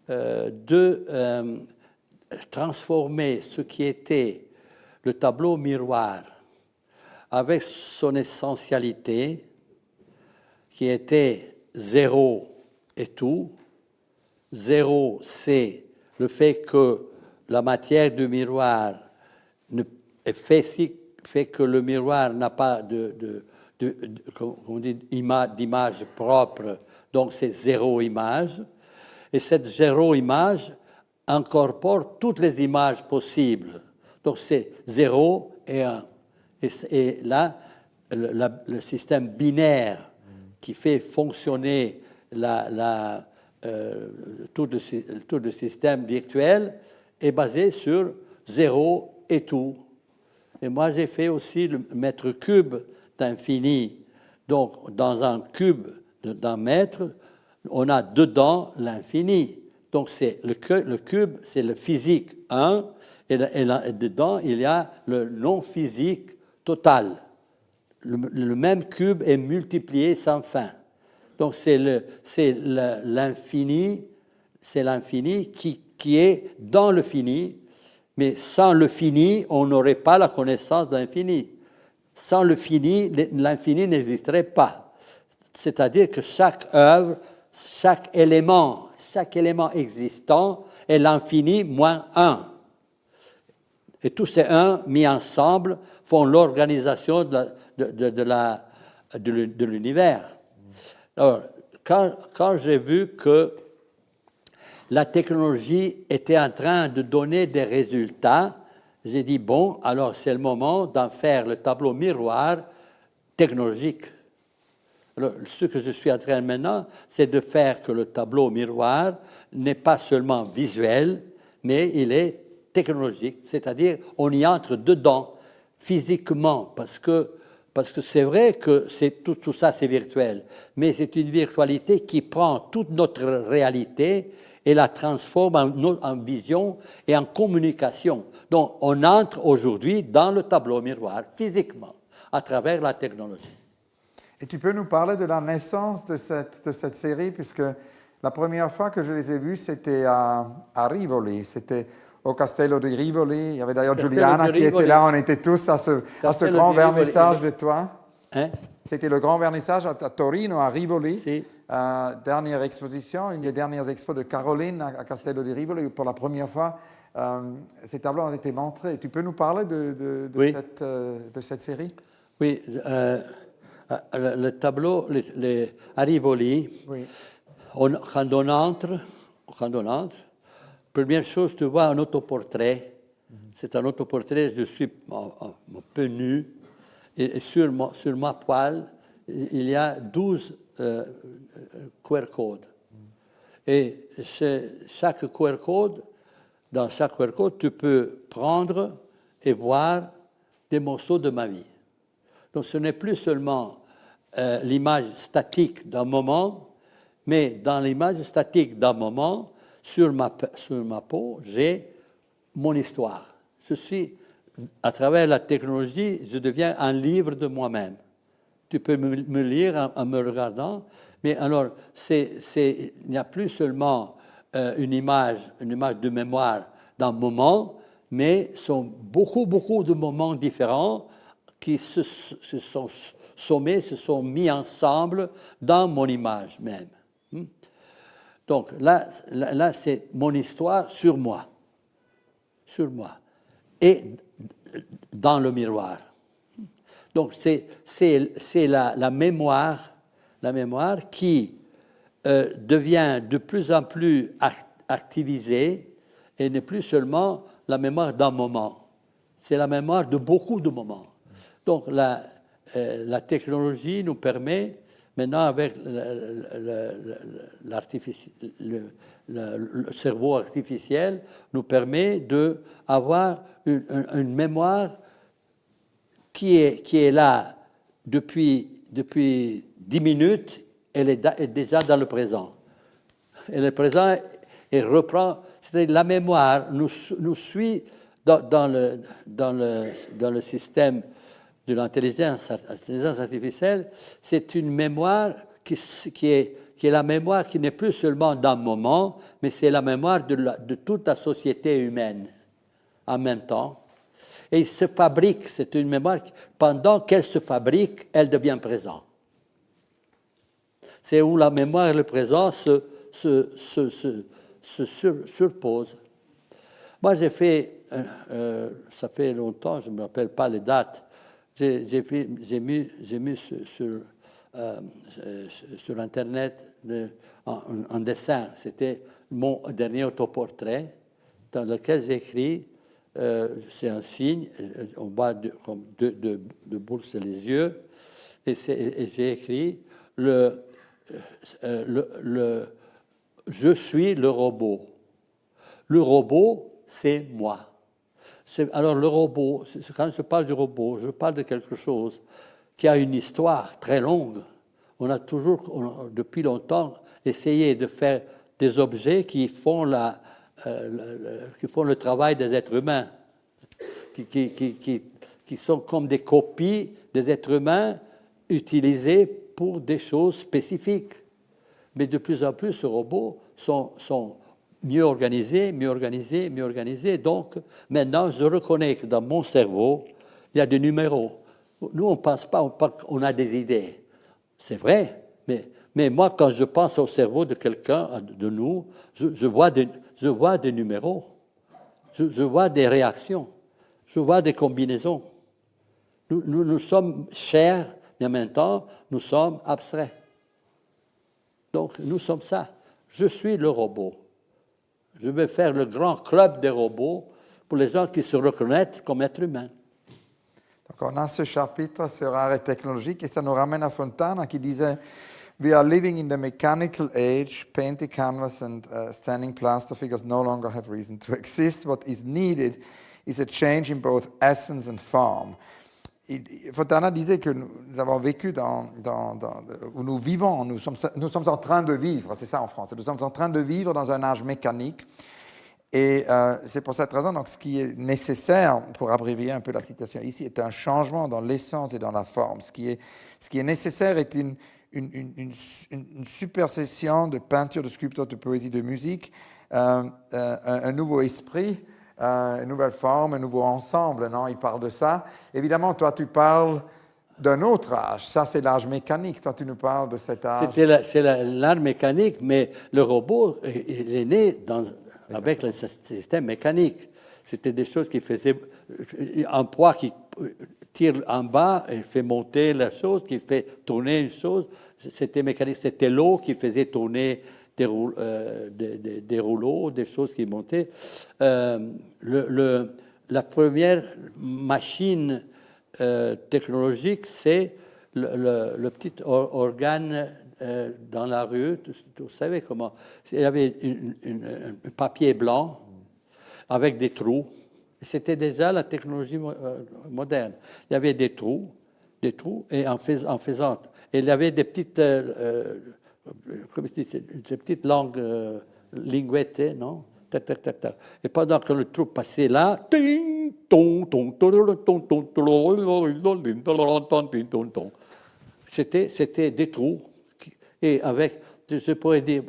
de transformer ce qui était le tableau miroir avec son essentialité, qui était zéro et tout. Zéro, c'est le fait que la matière du miroir fait que le miroir n'a pas d'image propre, donc c'est zéro image. Et cette zéro image incorpore toutes les images possibles. Donc c'est 0 et 1. Et là, le système binaire qui fait fonctionner tout le système virtuel est basé sur 0 et tout. Et moi, j'ai fait aussi le mètre cube d'infini. Donc, dans un cube d'un mètre, on a dedans l'infini. Donc, c'est le cube, c'est le physique 1, et dedans, il y a le non-physique total. Le même cube est multiplié sans fin. Donc, c'est l'infini qui est dans le fini, mais sans le fini, on n'aurait pas la connaissance de l'infini. Sans le fini, l'infini n'existerait pas. C'est-à-dire que chaque œuvre, chaque élément existant est l'infini moins 1. Et tous ces 1 mis ensemble font l'organisation de l'univers. Alors, quand j'ai vu que la technologie était en train de donner des résultats, j'ai dit, bon, alors c'est le moment d'en faire le tableau miroir technologique. Alors, ce que je suis en train maintenant, c'est de faire que le tableau miroir n'est pas seulement visuel, mais il est technologique, c'est-à-dire on y entre dedans, physiquement, parce que c'est vrai que tout ça c'est virtuel, mais c'est une virtualité qui prend toute notre réalité et la transforme en vision et en communication. Donc on entre aujourd'hui dans le tableau miroir, physiquement, à travers la technologie. Et tu peux nous parler de la naissance de cette série, puisque la première fois que je les ai vus, c'était à Rivoli, c'était au Castello di Rivoli. Il y avait d'ailleurs Giuliana qui était là, on était tous à ce grand vernissage de toi. Hein? C'était le grand vernissage à Torino, à Rivoli. Si. Dernière exposition, une des dernières expos de Caroline à Castello di Rivoli, où pour la première fois, ces tableaux ont été montrés. Tu peux nous parler de cette série? Oui, le tableau, à Rivoli, oui. Quand on entre, première chose, tu vois un autoportrait. C'est un autoportrait, je suis un peu nu, Et sur ma poêle, il y a 12 QR codes. Et chaque QR code, dans chaque QR code, tu peux prendre et voir des morceaux de ma vie. Donc ce n'est plus seulement l'image statique d'un moment, mais dans l'image statique d'un moment, sur ma peau, j'ai mon histoire. À travers la technologie, je deviens un livre de moi-même. Tu peux me lire en me regardant, mais alors il n'y a plus seulement une image de mémoire d'un moment, mais sont beaucoup de moments différents qui se sont sommés, se sont mis ensemble dans mon image même. Donc là c'est mon histoire sur moi, et dans le miroir. Donc c'est la mémoire qui devient de plus en plus activisée et n'est plus seulement la mémoire d'un moment. C'est la mémoire de beaucoup de moments. Donc la technologie nous permet, maintenant avec le cerveau artificiel, nous permet d'avoir une mémoire qui est là depuis 10 minutes, elle est déjà dans le présent. Et le présent, elle reprend, c'est-à-dire la mémoire nous suit dans le système de l'intelligence artificielle. C'est une mémoire qui est la mémoire qui n'est plus seulement d'un moment, mais c'est la mémoire de toute la société humaine en même temps. Et il se fabrique, c'est une mémoire, pendant qu'elle se fabrique, elle devient présent. C'est où la mémoire et le présent se surposent. Moi, j'ai fait, ça fait longtemps, je ne me rappelle pas les dates, j'ai mis sur Internet un dessin. C'était mon dernier autoportrait dans lequel j'écris, c'est un signe, on voit comme deux boules sur les yeux, et j'ai écrit je suis le robot. Le robot, c'est moi. Alors le robot, quand je parle du robot, je parle de quelque chose qui a une histoire très longue. On a toujours, depuis longtemps, essayé de faire des objets qui font le travail des êtres humains, qui sont comme des copies des êtres humains utilisés pour des choses spécifiques. Mais de plus en plus, ces robots sont mieux organisés. Donc, maintenant, je reconnais que dans mon cerveau, il y a des numéros. Nous, on ne pense pas, on a des idées. C'est vrai, mais moi, quand je pense au cerveau de quelqu'un, de nous, je vois des numéros. Je vois des réactions. Je vois des combinaisons. Nous sommes chairs, mais en même temps, nous sommes abstraits. Donc, nous sommes ça. Je suis le robot. Je vais faire le grand club des robots pour les gens qui se reconnaissent comme êtres humains. Donc, on a ce chapitre sur art et technologique et ça nous ramène à Fontana qui disait « We are living in the mechanical age, painted canvas and standing plaster figures no longer have reason to exist. What is needed is a change in both essence and form. » Fontana disait que nous avons vécu où nous vivons, nous sommes en train de vivre, c'est ça en français, nous sommes en train de vivre dans un âge mécanique. Et c'est pour cette raison, donc, ce qui est nécessaire, pour abrévier un peu la citation ici, est un changement dans l'essence et dans la forme. Ce qui est nécessaire est une supersession de peinture, de sculpture, de poésie, de musique, un nouveau esprit, une nouvelle forme, un nouveau ensemble, non? Il parle de ça. Évidemment, toi, tu parles d'un autre âge. Ça, c'est l'âge mécanique. Toi, tu nous parles de cet âge. C'est l'art mécanique, mais le robot, il est né avec le système mécanique. C'était des choses qui faisaient un poids qui tire en bas et fait monter la chose, qui fait tourner une chose. C'était mécanique. C'était l'eau qui faisait tourner des rouleaux, des choses qui montaient. La première machine technologique, c'est le petit organe dans la rue. Vous savez comment? Il y avait un papier blanc avec des trous. C'était déjà la technologie moderne. Il y avait des trous, et en faisant, et il y avait des petites, comme je dis, des petites langues linguettes, non? Tac, tac, tac, tac. Et pendant que le trou passait là, c'était des trous. Et avec, je pourrais dire,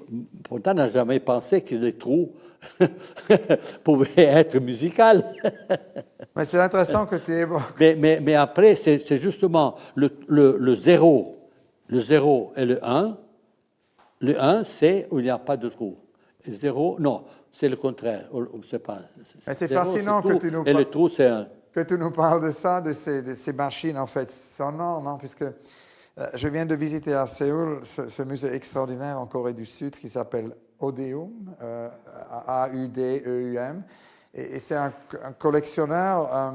Fontane n'a jamais pensé que les trous pouvaient être musicaux. Mais c'est intéressant que tu évoques. Mais après, c'est justement le 0. Le 0 et le 1. Le 1, c'est où il n'y a pas de trou. Le 0, non, c'est le contraire. On ne sait pas. Mais c'est 0, fascinant c'est que trou, tu nous et le trou, c'est 1. Que tu nous parles de ça, de ces machines, en fait, sonores, non? Puisque je viens de visiter à Séoul ce musée extraordinaire en Corée du Sud qui s'appelle Odeum, A-U-D-E-U-M. Et c'est un collectionneur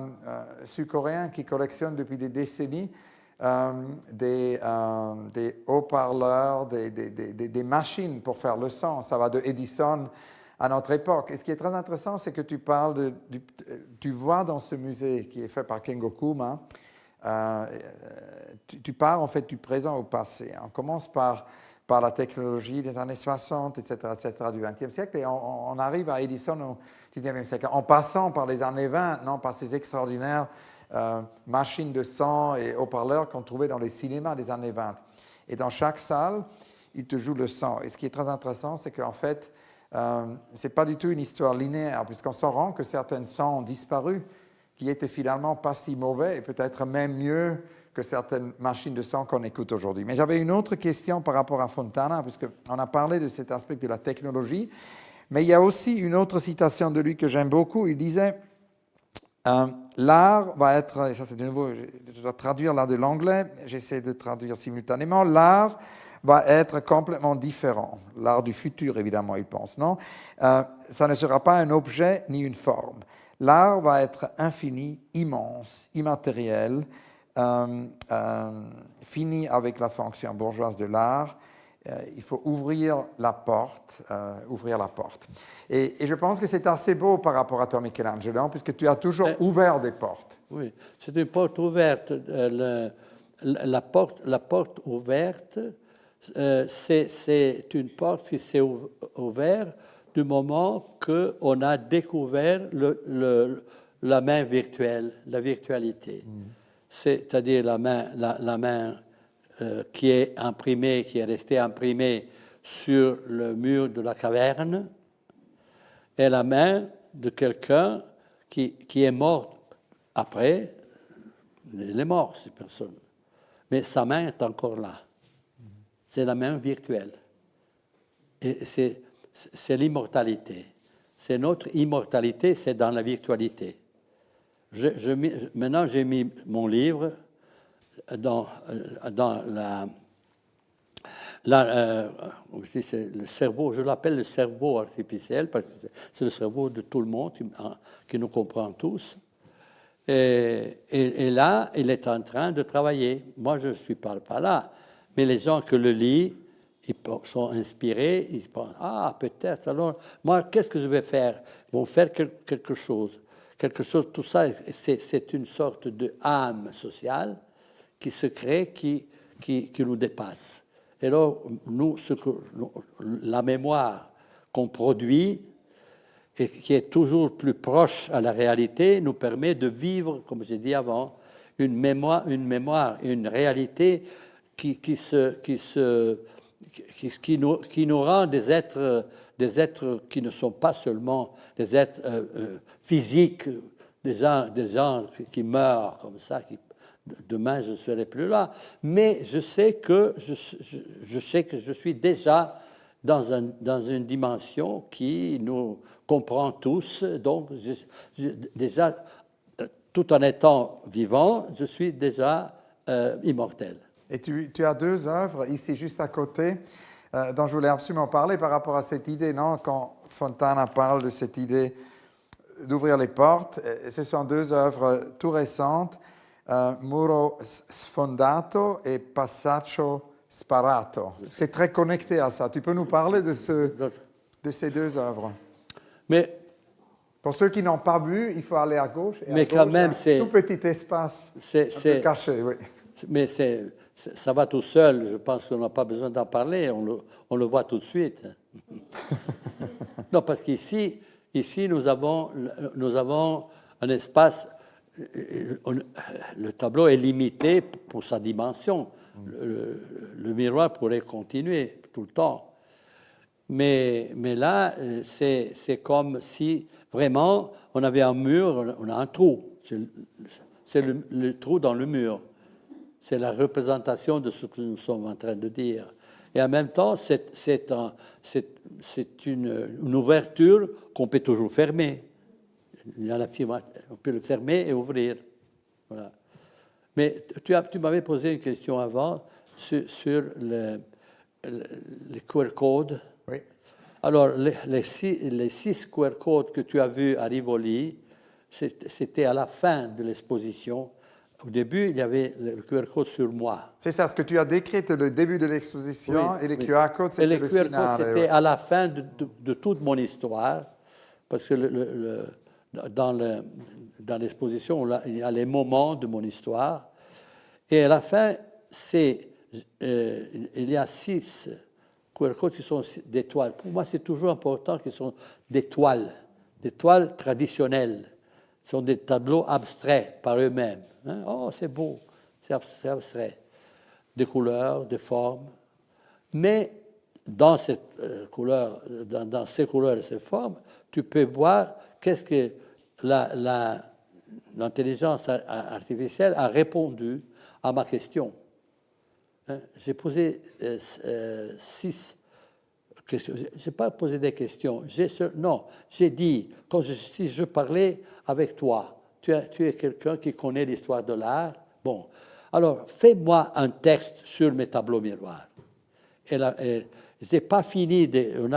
sud-coréen qui collectionne depuis des décennies des haut-parleurs, des machines pour faire le son. Ça va de Edison à notre époque. Et ce qui est très intéressant, c'est que tu parles tu vois dans ce musée qui est fait par Kengo Kuma, tu pars en fait du présent au passé. On commence par la technologie des années 60, etc., du XXe siècle, et on arrive à Edison au XIXe siècle, en passant par les années 20, non, par ces extraordinaires machines de son et haut-parleurs qu'on trouvait dans les cinémas des années 20. Et dans chaque salle, il te joue le son. Et ce qui est très intéressant, c'est qu'en fait, ce n'est pas du tout une histoire linéaire, puisqu'on se rend que certains sons ont disparu, qui étaient finalement pas si mauvais, et peut-être même mieux que certaines machines de son qu'on écoute aujourd'hui. Mais j'avais une autre question par rapport à Fontana, puisqu'on a parlé de cet aspect de la technologie, mais il y a aussi une autre citation de lui que j'aime beaucoup. Il disait l'art va être, et ça c'est de nouveau, je dois traduire là de l'anglais, j'essaie de traduire simultanément, l'art va être complètement différent. L'art du futur, évidemment, il pense, non? Ça ne sera pas un objet ni une forme. L'art va être infini, immense, immatériel, fini avec la fonction bourgeoise de l'art. Il faut ouvrir la porte. Et je pense que c'est assez beau par rapport à toi, Michelangelo, puisque tu as toujours ouvert des portes. Oui, c'est une porte ouverte. La porte ouverte, c'est une porte qui s'est ouverte du moment qu'on a découvert la main virtuelle, la virtualité. C'est-à-dire la main qui est imprimée, qui est restée imprimée sur le mur de la caverne, et la main de quelqu'un qui est mort après. Il est mort, cette personne. Mais sa main est encore là. C'est la main virtuelle. Et c'est l'immortalité. C'est notre immortalité, c'est dans la virtualité. Maintenant, j'ai mis mon livre dans c'est le cerveau, je l'appelle le cerveau artificiel, parce que c'est le cerveau de tout le monde qui nous comprend tous. Et là, il est en train de travailler. Moi, je ne suis pas là, mais les gens qui le lisent, ils sont inspirés, ils pensent, peut-être, alors, moi, qu'est-ce que je vais faire? Ils vont faire quelque chose. Tout ça, c'est une sorte de âme sociale qui se crée, qui nous dépasse. Et alors, la mémoire qu'on produit, et qui est toujours plus proche à la réalité, nous permet de vivre, comme j'ai dit avant, une mémoire, une réalité qui nous rend des êtres qui ne sont pas seulement des êtres physiques, des gens qui meurent comme ça, demain je ne serai plus là, mais je sais que je suis déjà dans une dimension qui nous comprend tous, donc déjà, tout en étant vivant, je suis déjà immortel. Et tu as deux œuvres ici juste à côté dont je voulais absolument parler par rapport à cette idée, non? Quand Fontana parle de cette idée d'ouvrir les portes, ce sont deux œuvres tout récentes muro sfondato et passaccio sparato. C'est très connecté à ça. Tu peux nous parler de ces deux œuvres? Mais Pour ceux qui n'ont pas vu, il faut aller à gauche. Et Mais à quand gauche, même, il y a c'est- un tout petit espace un peu caché, oui. Mais ça va tout seul, je pense qu'on n'a pas besoin d'en parler, on le voit tout de suite. Non, parce qu'ici nous avons un espace, le tableau est limité pour sa dimension. Le miroir pourrait continuer tout le temps. Mais là, c'est comme si vraiment on avait un mur, on a un trou. C'est le trou dans le mur. C'est la représentation de ce que nous sommes en train de dire. Et en même temps, c'est une ouverture qu'on peut toujours fermer. On peut le fermer et ouvrir. Voilà. Mais tu m'avais posé une question avant sur les QR codes. Oui. Alors, les 6 QR codes que tu as vus à Rivoli, c'était à la fin de l'exposition. Au début, il y avait le QR code sur moi. C'est ça, ce que tu as décrit, le début de l'exposition, Oui, et les oui. QR codes, c'était Et les le QR final. codes, c'était à la fin de toute mon histoire, parce que dans l'exposition, il y a les moments de mon histoire. Et à la fin, il y a 6 QR codes qui sont des toiles. Pour moi, c'est toujours important qu'ils sont des toiles traditionnelles. Ce sont des tableaux abstraits par eux-mêmes. Hein? Oh, c'est beau, c'est abstrait. Des couleurs, des formes. Mais dans cette couleur, dans ces couleurs et ces formes, tu peux voir qu'est-ce que l'intelligence artificielle a répondu à ma question. Hein? J'ai posé 6 questions. Je n'ai pas posé des questions. J'ai dit, si je parlais avec toi, tu es quelqu'un qui connaît l'histoire de l'art. Bon, alors fais-moi un texte sur mes tableaux miroirs. On n'a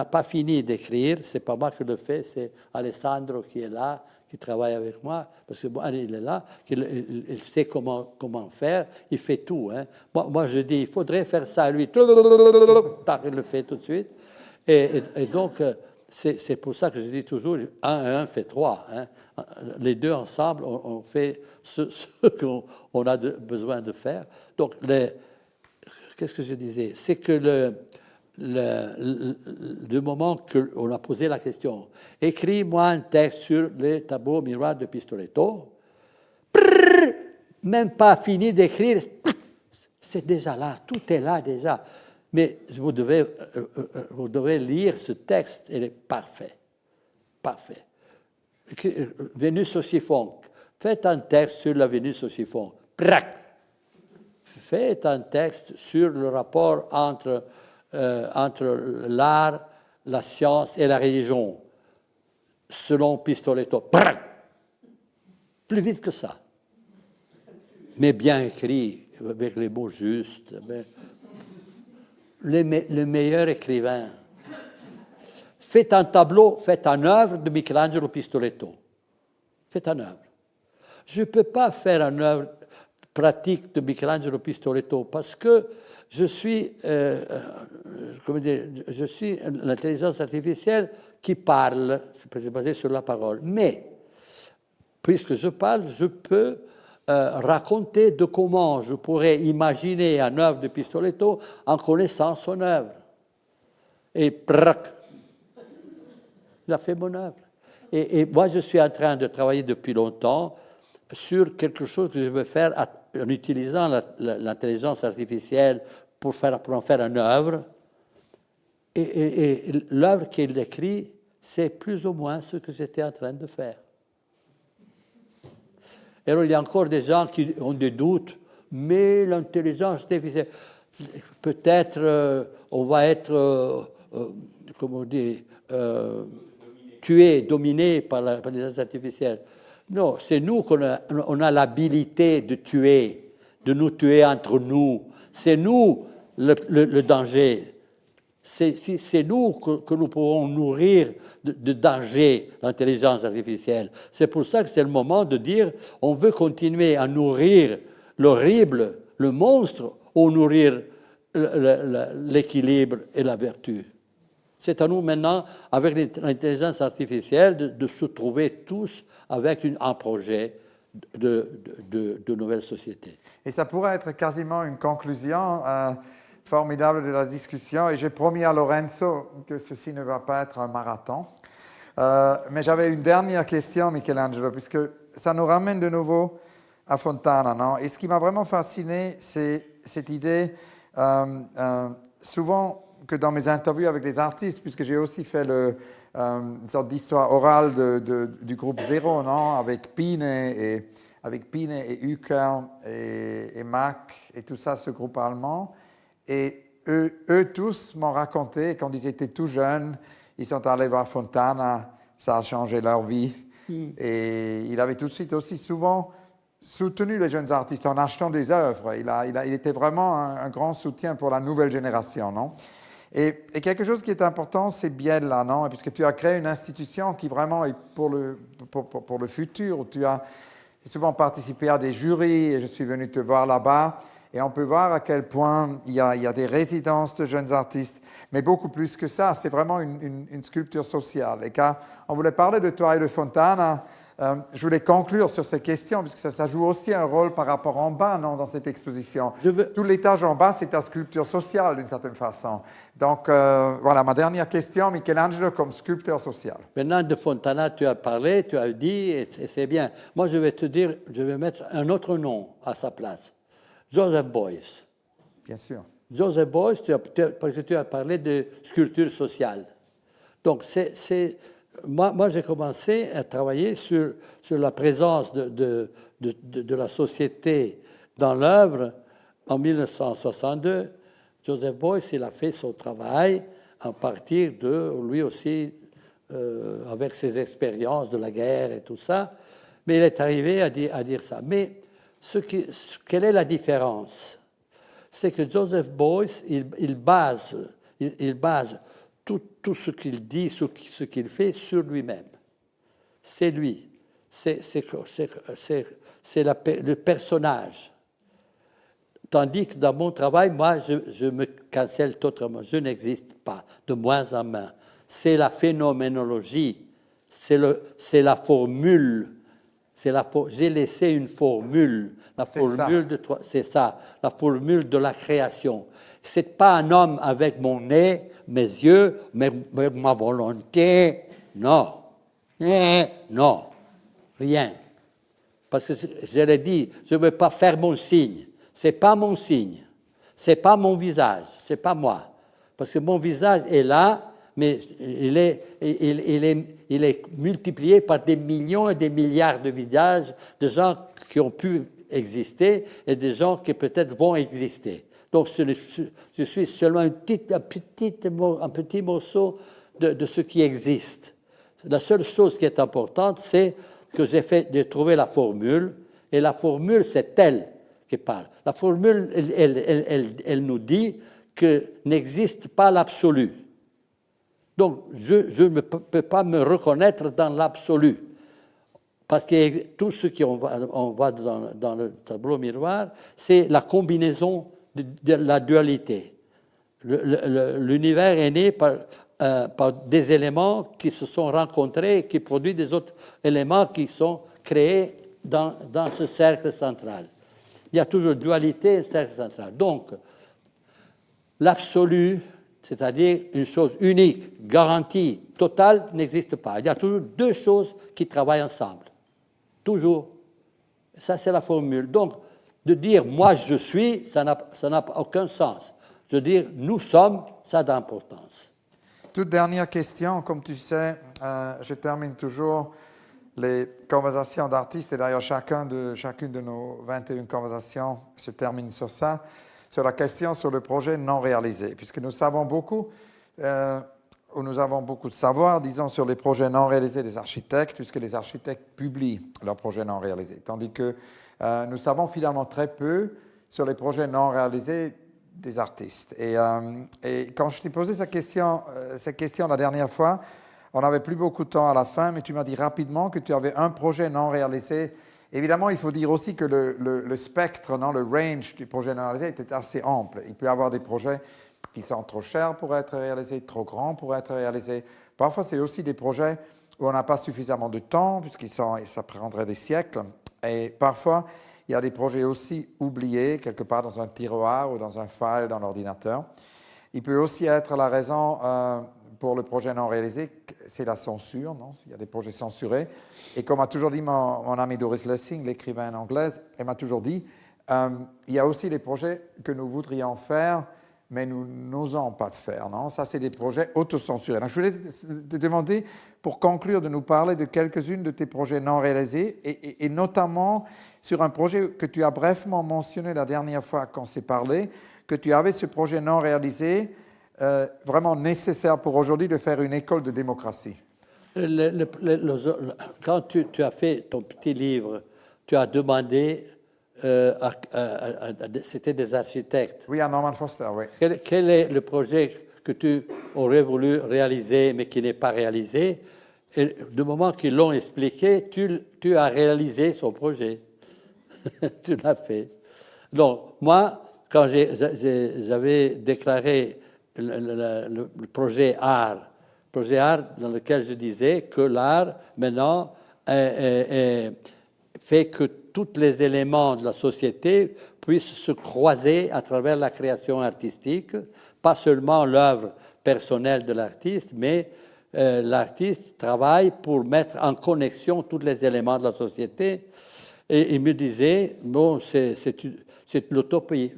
pas fini d'écrire, c'est pas moi qui le fais, c'est Alessandro qui est là, qui travaille avec moi, parce que bon, il est là, il sait comment faire, il fait tout. Hein. Moi, je dis, il faudrait faire ça, lui, il le fait tout de suite. Et donc, c'est pour ça que je dis toujours, 1 et 1 fait 3. Hein. Les deux ensemble, on fait ce qu'on a besoin de faire. Donc, qu'est-ce que je disais? C'est que du moment qu'on a posé la question, écris-moi un texte sur les tableaux miroirs de Pistoletto, même pas fini d'écrire, c'est déjà là, tout est là déjà. Mais vous devez lire ce texte, il est parfait. Parfait. Vénus au chiffon. Faites un texte sur la Vénus au chiffon. Faites un texte sur le rapport entre l'art, la science et la religion, selon Pistoletto. Plus vite que ça. Mais bien écrit, avec les mots justes. Le meilleur écrivain. Faites un tableau, faites une œuvre de Michelangelo Pistoletto. Faites une œuvre. Je ne peux pas faire une œuvre pratique de Michelangelo Pistoletto parce que je suis l'intelligence artificielle qui parle, c'est basé sur la parole. Mais, puisque je parle, je peux raconter de comment je pourrais imaginer une œuvre de Pistoletto en connaissant son œuvre. Et il a fait mon œuvre. Et moi, je suis en train de travailler depuis longtemps sur quelque chose que je veux faire en utilisant l'intelligence artificielle pour en faire une œuvre. Et l'œuvre qu'il écrit, c'est plus ou moins ce que j'étais en train de faire. Et alors, il y a encore des gens qui ont des doutes, mais l'intelligence artificielle, peut-être on va être, comment on dit, tué, dominé par l'intelligence artificielle. Non, c'est nous qu'on a l'habilité de nous tuer entre nous. C'est nous le danger. C'est nous que nous pourrons nourrir de danger l'intelligence artificielle. C'est pour ça que c'est le moment de dire on veut continuer à nourrir l'horrible, le monstre, ou nourrir l'équilibre et la vertu. C'est à nous maintenant, avec l'intelligence artificielle, de se trouver tous avec un projet de nouvelle société. Et ça pourrait être quasiment une conclusion formidable de la discussion. Et j'ai promis à Lorenzo que ceci ne va pas être un marathon. Mais j'avais une dernière question, Michelangelo, puisque ça nous ramène de nouveau à Fontana, non? Et ce qui m'a vraiment fasciné, c'est cette idée, souvent que dans mes interviews avec les artistes, puisque j'ai aussi fait une sorte d'histoire orale du groupe Zéro, non? Avec Pine et Uker et Mac et tout ça, ce groupe allemand. Et eux tous m'ont raconté, quand ils étaient tout jeunes, ils sont allés voir Fontana, ça a changé leur vie. Et il avait tout de suite aussi souvent soutenu les jeunes artistes en achetant des œuvres. Il était vraiment un grand soutien pour la nouvelle génération, non? Et quelque chose qui est important, c'est Biella, non? Puisque tu as créé une institution qui vraiment est pour le futur, où tu as souvent participé à des jurys, et je suis venu te voir là-bas, et on peut voir à quel point il y a des résidences de jeunes artistes, mais beaucoup plus que ça, c'est vraiment une sculpture sociale. Et quand on voulait parler de toi et de Fontana, je voulais conclure sur ces questions, parce que ça joue aussi un rôle par rapport en bas, non, dans cette exposition. Tout l'étage en bas, c'est ta sculpture sociale, d'une certaine façon. Donc, voilà, ma dernière question, Michelangelo comme sculpteur social. Maintenant, de Fontana, tu as parlé, tu as dit, et c'est bien. Moi, je vais te dire, je vais mettre un autre nom à sa place. Joseph Beuys. Bien sûr. Joseph Beuys, parce que tu as parlé de sculpture sociale. Donc, moi, j'ai commencé à travailler sur la présence de la société dans l'œuvre en 1962. Joseph Beuys, il a fait son travail à partir de, lui aussi, avec ses expériences de la guerre et tout ça, mais il est arrivé à dire ça. Mais quelle est la différence? C'est que Joseph Beuys, il base tout ce qu'il dit, ce qu'il fait sur lui-même. C'est lui. C'est le personnage. Tandis que dans mon travail, moi, je me cancelle totalement. Je n'existe pas, de moins en moins. C'est la phénoménologie, c'est la formule. J'ai laissé une formule. C'est ça, la formule de la création. C'est pas un homme avec mon nez, mes yeux, ma volonté. Non. Non. Rien. Parce que je l'ai dit, je ne veux pas faire mon signe. Ce n'est pas mon signe. Ce n'est pas mon visage. Ce n'est pas moi. Parce que mon visage est là, mais il est multiplié par des millions et des milliards de visages de gens qui ont pu exister et des gens qui peut-être vont exister. Donc, je suis seulement un petit morceau de ce qui existe. La seule chose qui est importante, c'est que j'ai trouvé la formule, et la formule, c'est elle qui parle. La formule, elle nous dit que n'existe pas l'absolu. Donc, je ne peux pas me reconnaître dans l'absolu. Parce que tout ce qu'on voit dans le tableau miroir, c'est la combinaison de la dualité. L'univers est né par des éléments qui se sont rencontrés et qui produisent des autres éléments qui sont créés dans ce cercle central. Il y a toujours dualité et cercle central. Donc, l'absolu, c'est-à-dire une chose unique, garantie, totale, n'existe pas. Il y a toujours deux choses qui travaillent ensemble. Toujours. Ça, c'est la formule. Donc, de dire « moi, je suis », ça n'a aucun sens. De dire « nous sommes », ça a d'importance. Toute dernière question. Comme tu sais, je termine toujours les conversations d'artistes, et d'ailleurs chacune de nos 21 conversations se termine sur ça, sur la question sur le projet non réalisé, puisque nous savons beaucoup, ou nous avons beaucoup de savoir, disons, sur les projets non réalisés des architectes, puisque les architectes publient leurs projets non réalisés, tandis que nous savons finalement très peu sur les projets non réalisés des artistes. Et quand je t'ai posé cette question la dernière fois, on n'avait plus beaucoup de temps à la fin, mais tu m'as dit rapidement que tu avais un projet non réalisé. Évidemment, il faut dire aussi que le spectre, non, le range du projet non réalisé était assez ample. Il peut y avoir des projets qui sont trop chers pour être réalisés, trop grands pour être réalisés. Parfois, c'est aussi des projets où on n'a pas suffisamment de temps, ça prendrait des siècles. Et parfois, il y a des projets aussi oubliés, quelque part dans un tiroir ou dans un file dans l'ordinateur. Il peut aussi être la raison pour le projet non réalisé, c'est la censure, non? Il y a des projets censurés. Et comme a toujours dit mon ami Doris Lessing, l'écrivain anglaise, elle m'a toujours dit, il y a aussi des projets que nous voudrions faire, mais nous n'osons pas de faire, non? Ça, c'est des projets autocensurés. Donc, je voulais te demander, pour conclure, de nous parler de quelques-unes de tes projets non réalisés, et notamment sur un projet que tu as brièvement mentionné la dernière fois qu'on s'est parlé, que tu avais ce projet non réalisé, vraiment nécessaire pour aujourd'hui de faire une école de démocratie. Quand tu as fait ton petit livre, tu as demandé... c'était des architectes. Oui, à Norman Foster, oui. Quel est le projet que tu aurais voulu réaliser, mais qui n'est pas réalisé? Et du moment qu'ils l'ont expliqué, tu as réalisé son projet. Tu l'as fait. Donc, moi, quand j'avais déclaré le projet art dans lequel je disais que l'art, maintenant, fait que tous les éléments de la société puissent se croiser à travers la création artistique, pas seulement l'œuvre personnelle de l'artiste, mais l'artiste travaille pour mettre en connexion tous les éléments de la société. Et il me disait, bon, c'est l'utopie.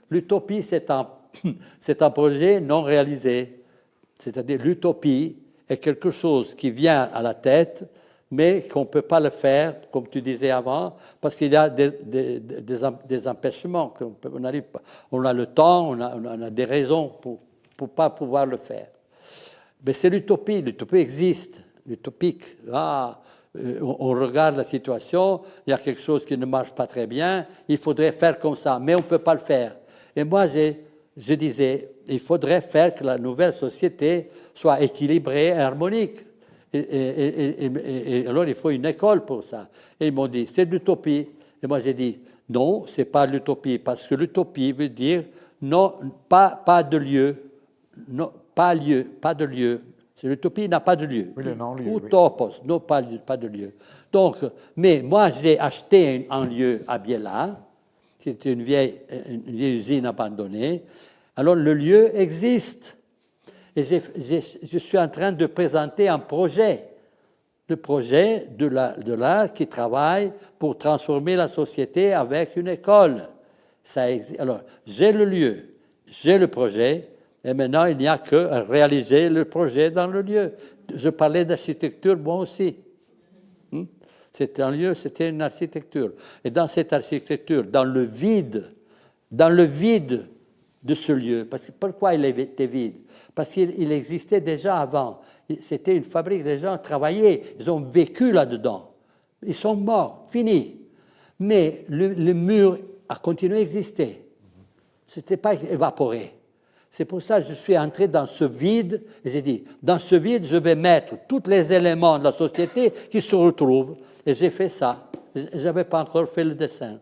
L'utopie, c'est un projet non réalisé. C'est-à-dire l'utopie est quelque chose qui vient à la tête, mais qu'on ne peut pas le faire, comme tu disais avant, parce qu'il y a des empêchements. On n'arrive pas. On a le temps, on a des raisons pour ne pas pouvoir le faire. Mais c'est l'utopie. L'utopie existe. L'utopique. On regarde la situation, il y a quelque chose qui ne marche pas très bien, il faudrait faire comme ça, mais on ne peut pas le faire. Et moi, je disais, il faudrait faire que la nouvelle société soit équilibrée et harmonique. Et alors, il faut une école pour ça. Et ils m'ont dit, c'est de l'utopie. Et moi, j'ai dit, non, ce n'est pas de l'utopie, parce que l'utopie veut dire non, pas de lieu, non, pas de lieu. L'utopie n'a pas de lieu. Oui, le non-lieu. Utopos, non, pas de lieu. Donc, mais moi, j'ai acheté un lieu à Biella, qui était une vieille usine abandonnée. Alors, le lieu existe. Et je suis en train de présenter un projet, le projet de l'art qui travaille pour transformer la société avec une école. Ça existe. Alors, j'ai le lieu, j'ai le projet, et maintenant, il n'y a que réaliser le projet dans le lieu. Je parlais d'architecture, moi aussi. C'était un lieu, c'était une architecture. Et dans cette architecture, dans le vide de ce lieu, parce que pourquoi il était vide? Parce qu'il existait déjà avant. C'était une fabrique, les gens travaillaient, ils ont vécu là-dedans. Ils sont morts, fini. Mais le mur a continué à exister. Ce n'était pas évaporé. C'est pour ça que je suis entré dans ce vide, et j'ai dit, dans ce vide, je vais mettre tous les éléments de la société qui se retrouvent. Et j'ai fait ça. Je n'avais pas encore fait le dessin.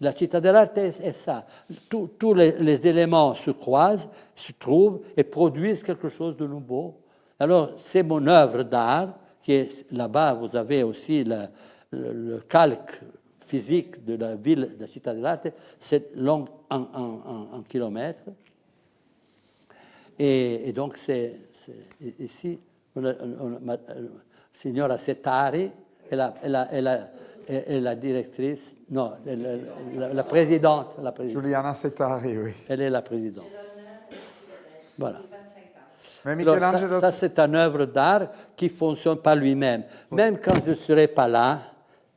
La Città dell'Arte est ça. Tous les éléments se croisent, se trouvent et produisent quelque chose de nouveau. Alors, c'est mon œuvre d'art, qui est là-bas, vous avez aussi le calque physique de la ville de la Città dell'Arte, c'est long en kilomètres. Et donc, c'est ici, Signora Settari est la directrice, non, la présidente. Juliana Settari, oui. Elle est la présidente. Voilà. Mais Michelangelo... Ça, c'est une œuvre d'art qui fonctionne par lui-même. Même quand je ne serai pas là,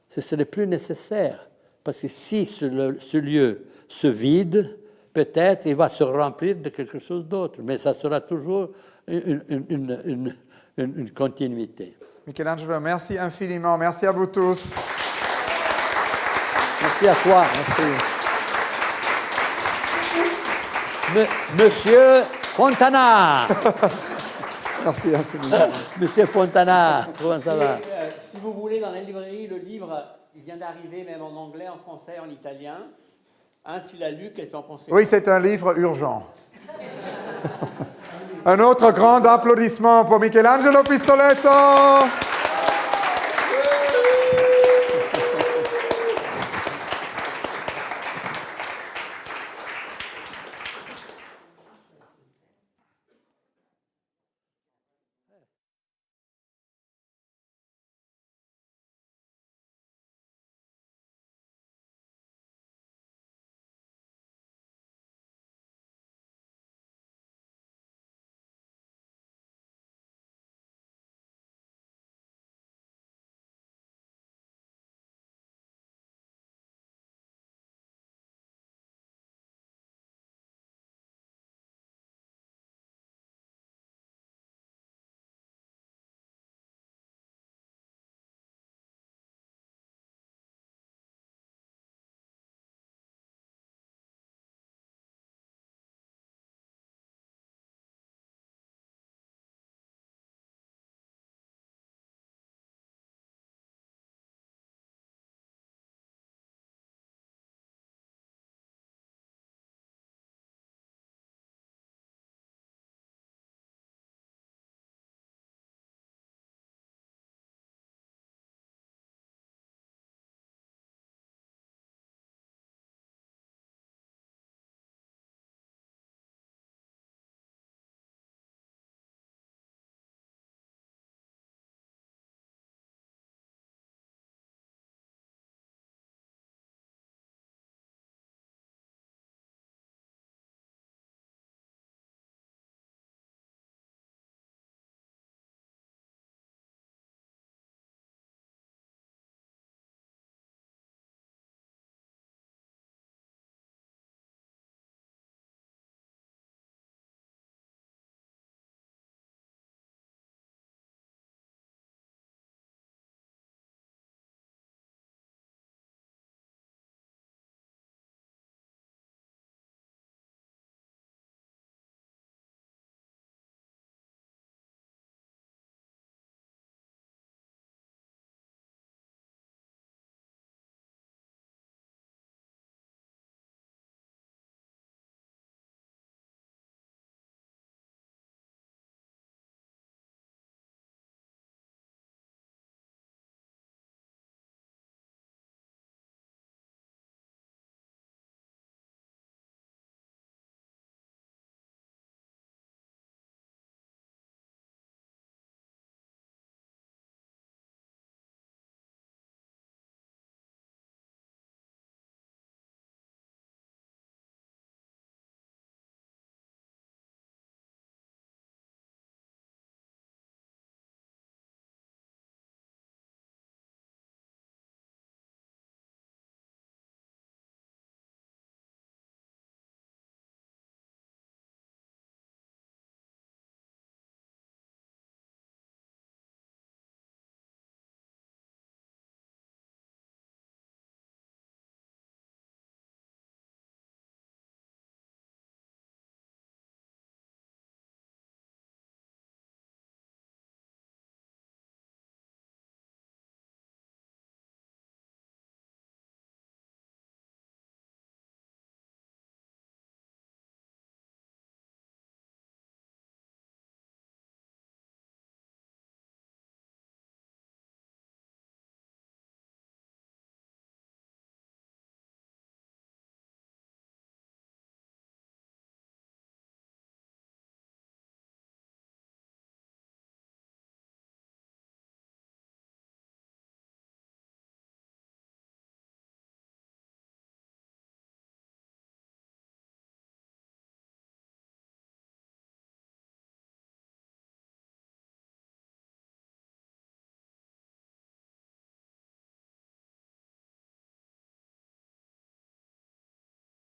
ce serait plus nécessaire. Parce que si ce lieu se vide, peut-être il va se remplir de quelque chose d'autre. Mais ça sera toujours une continuité. Michelangelo, merci infiniment. Merci à vous tous. Merci à toi. Merci. Monsieur Fontana. Merci infiniment. Monsieur Fontana, comment ça va? Si vous voulez, dans la librairie, le livre, il vient d'arriver même en anglais, en français, en italien. S'il a lu, qu'est-ce qu'en pensez? Oui, c'est un livre urgent. Un autre grand applaudissement pour Michelangelo Pistoletto.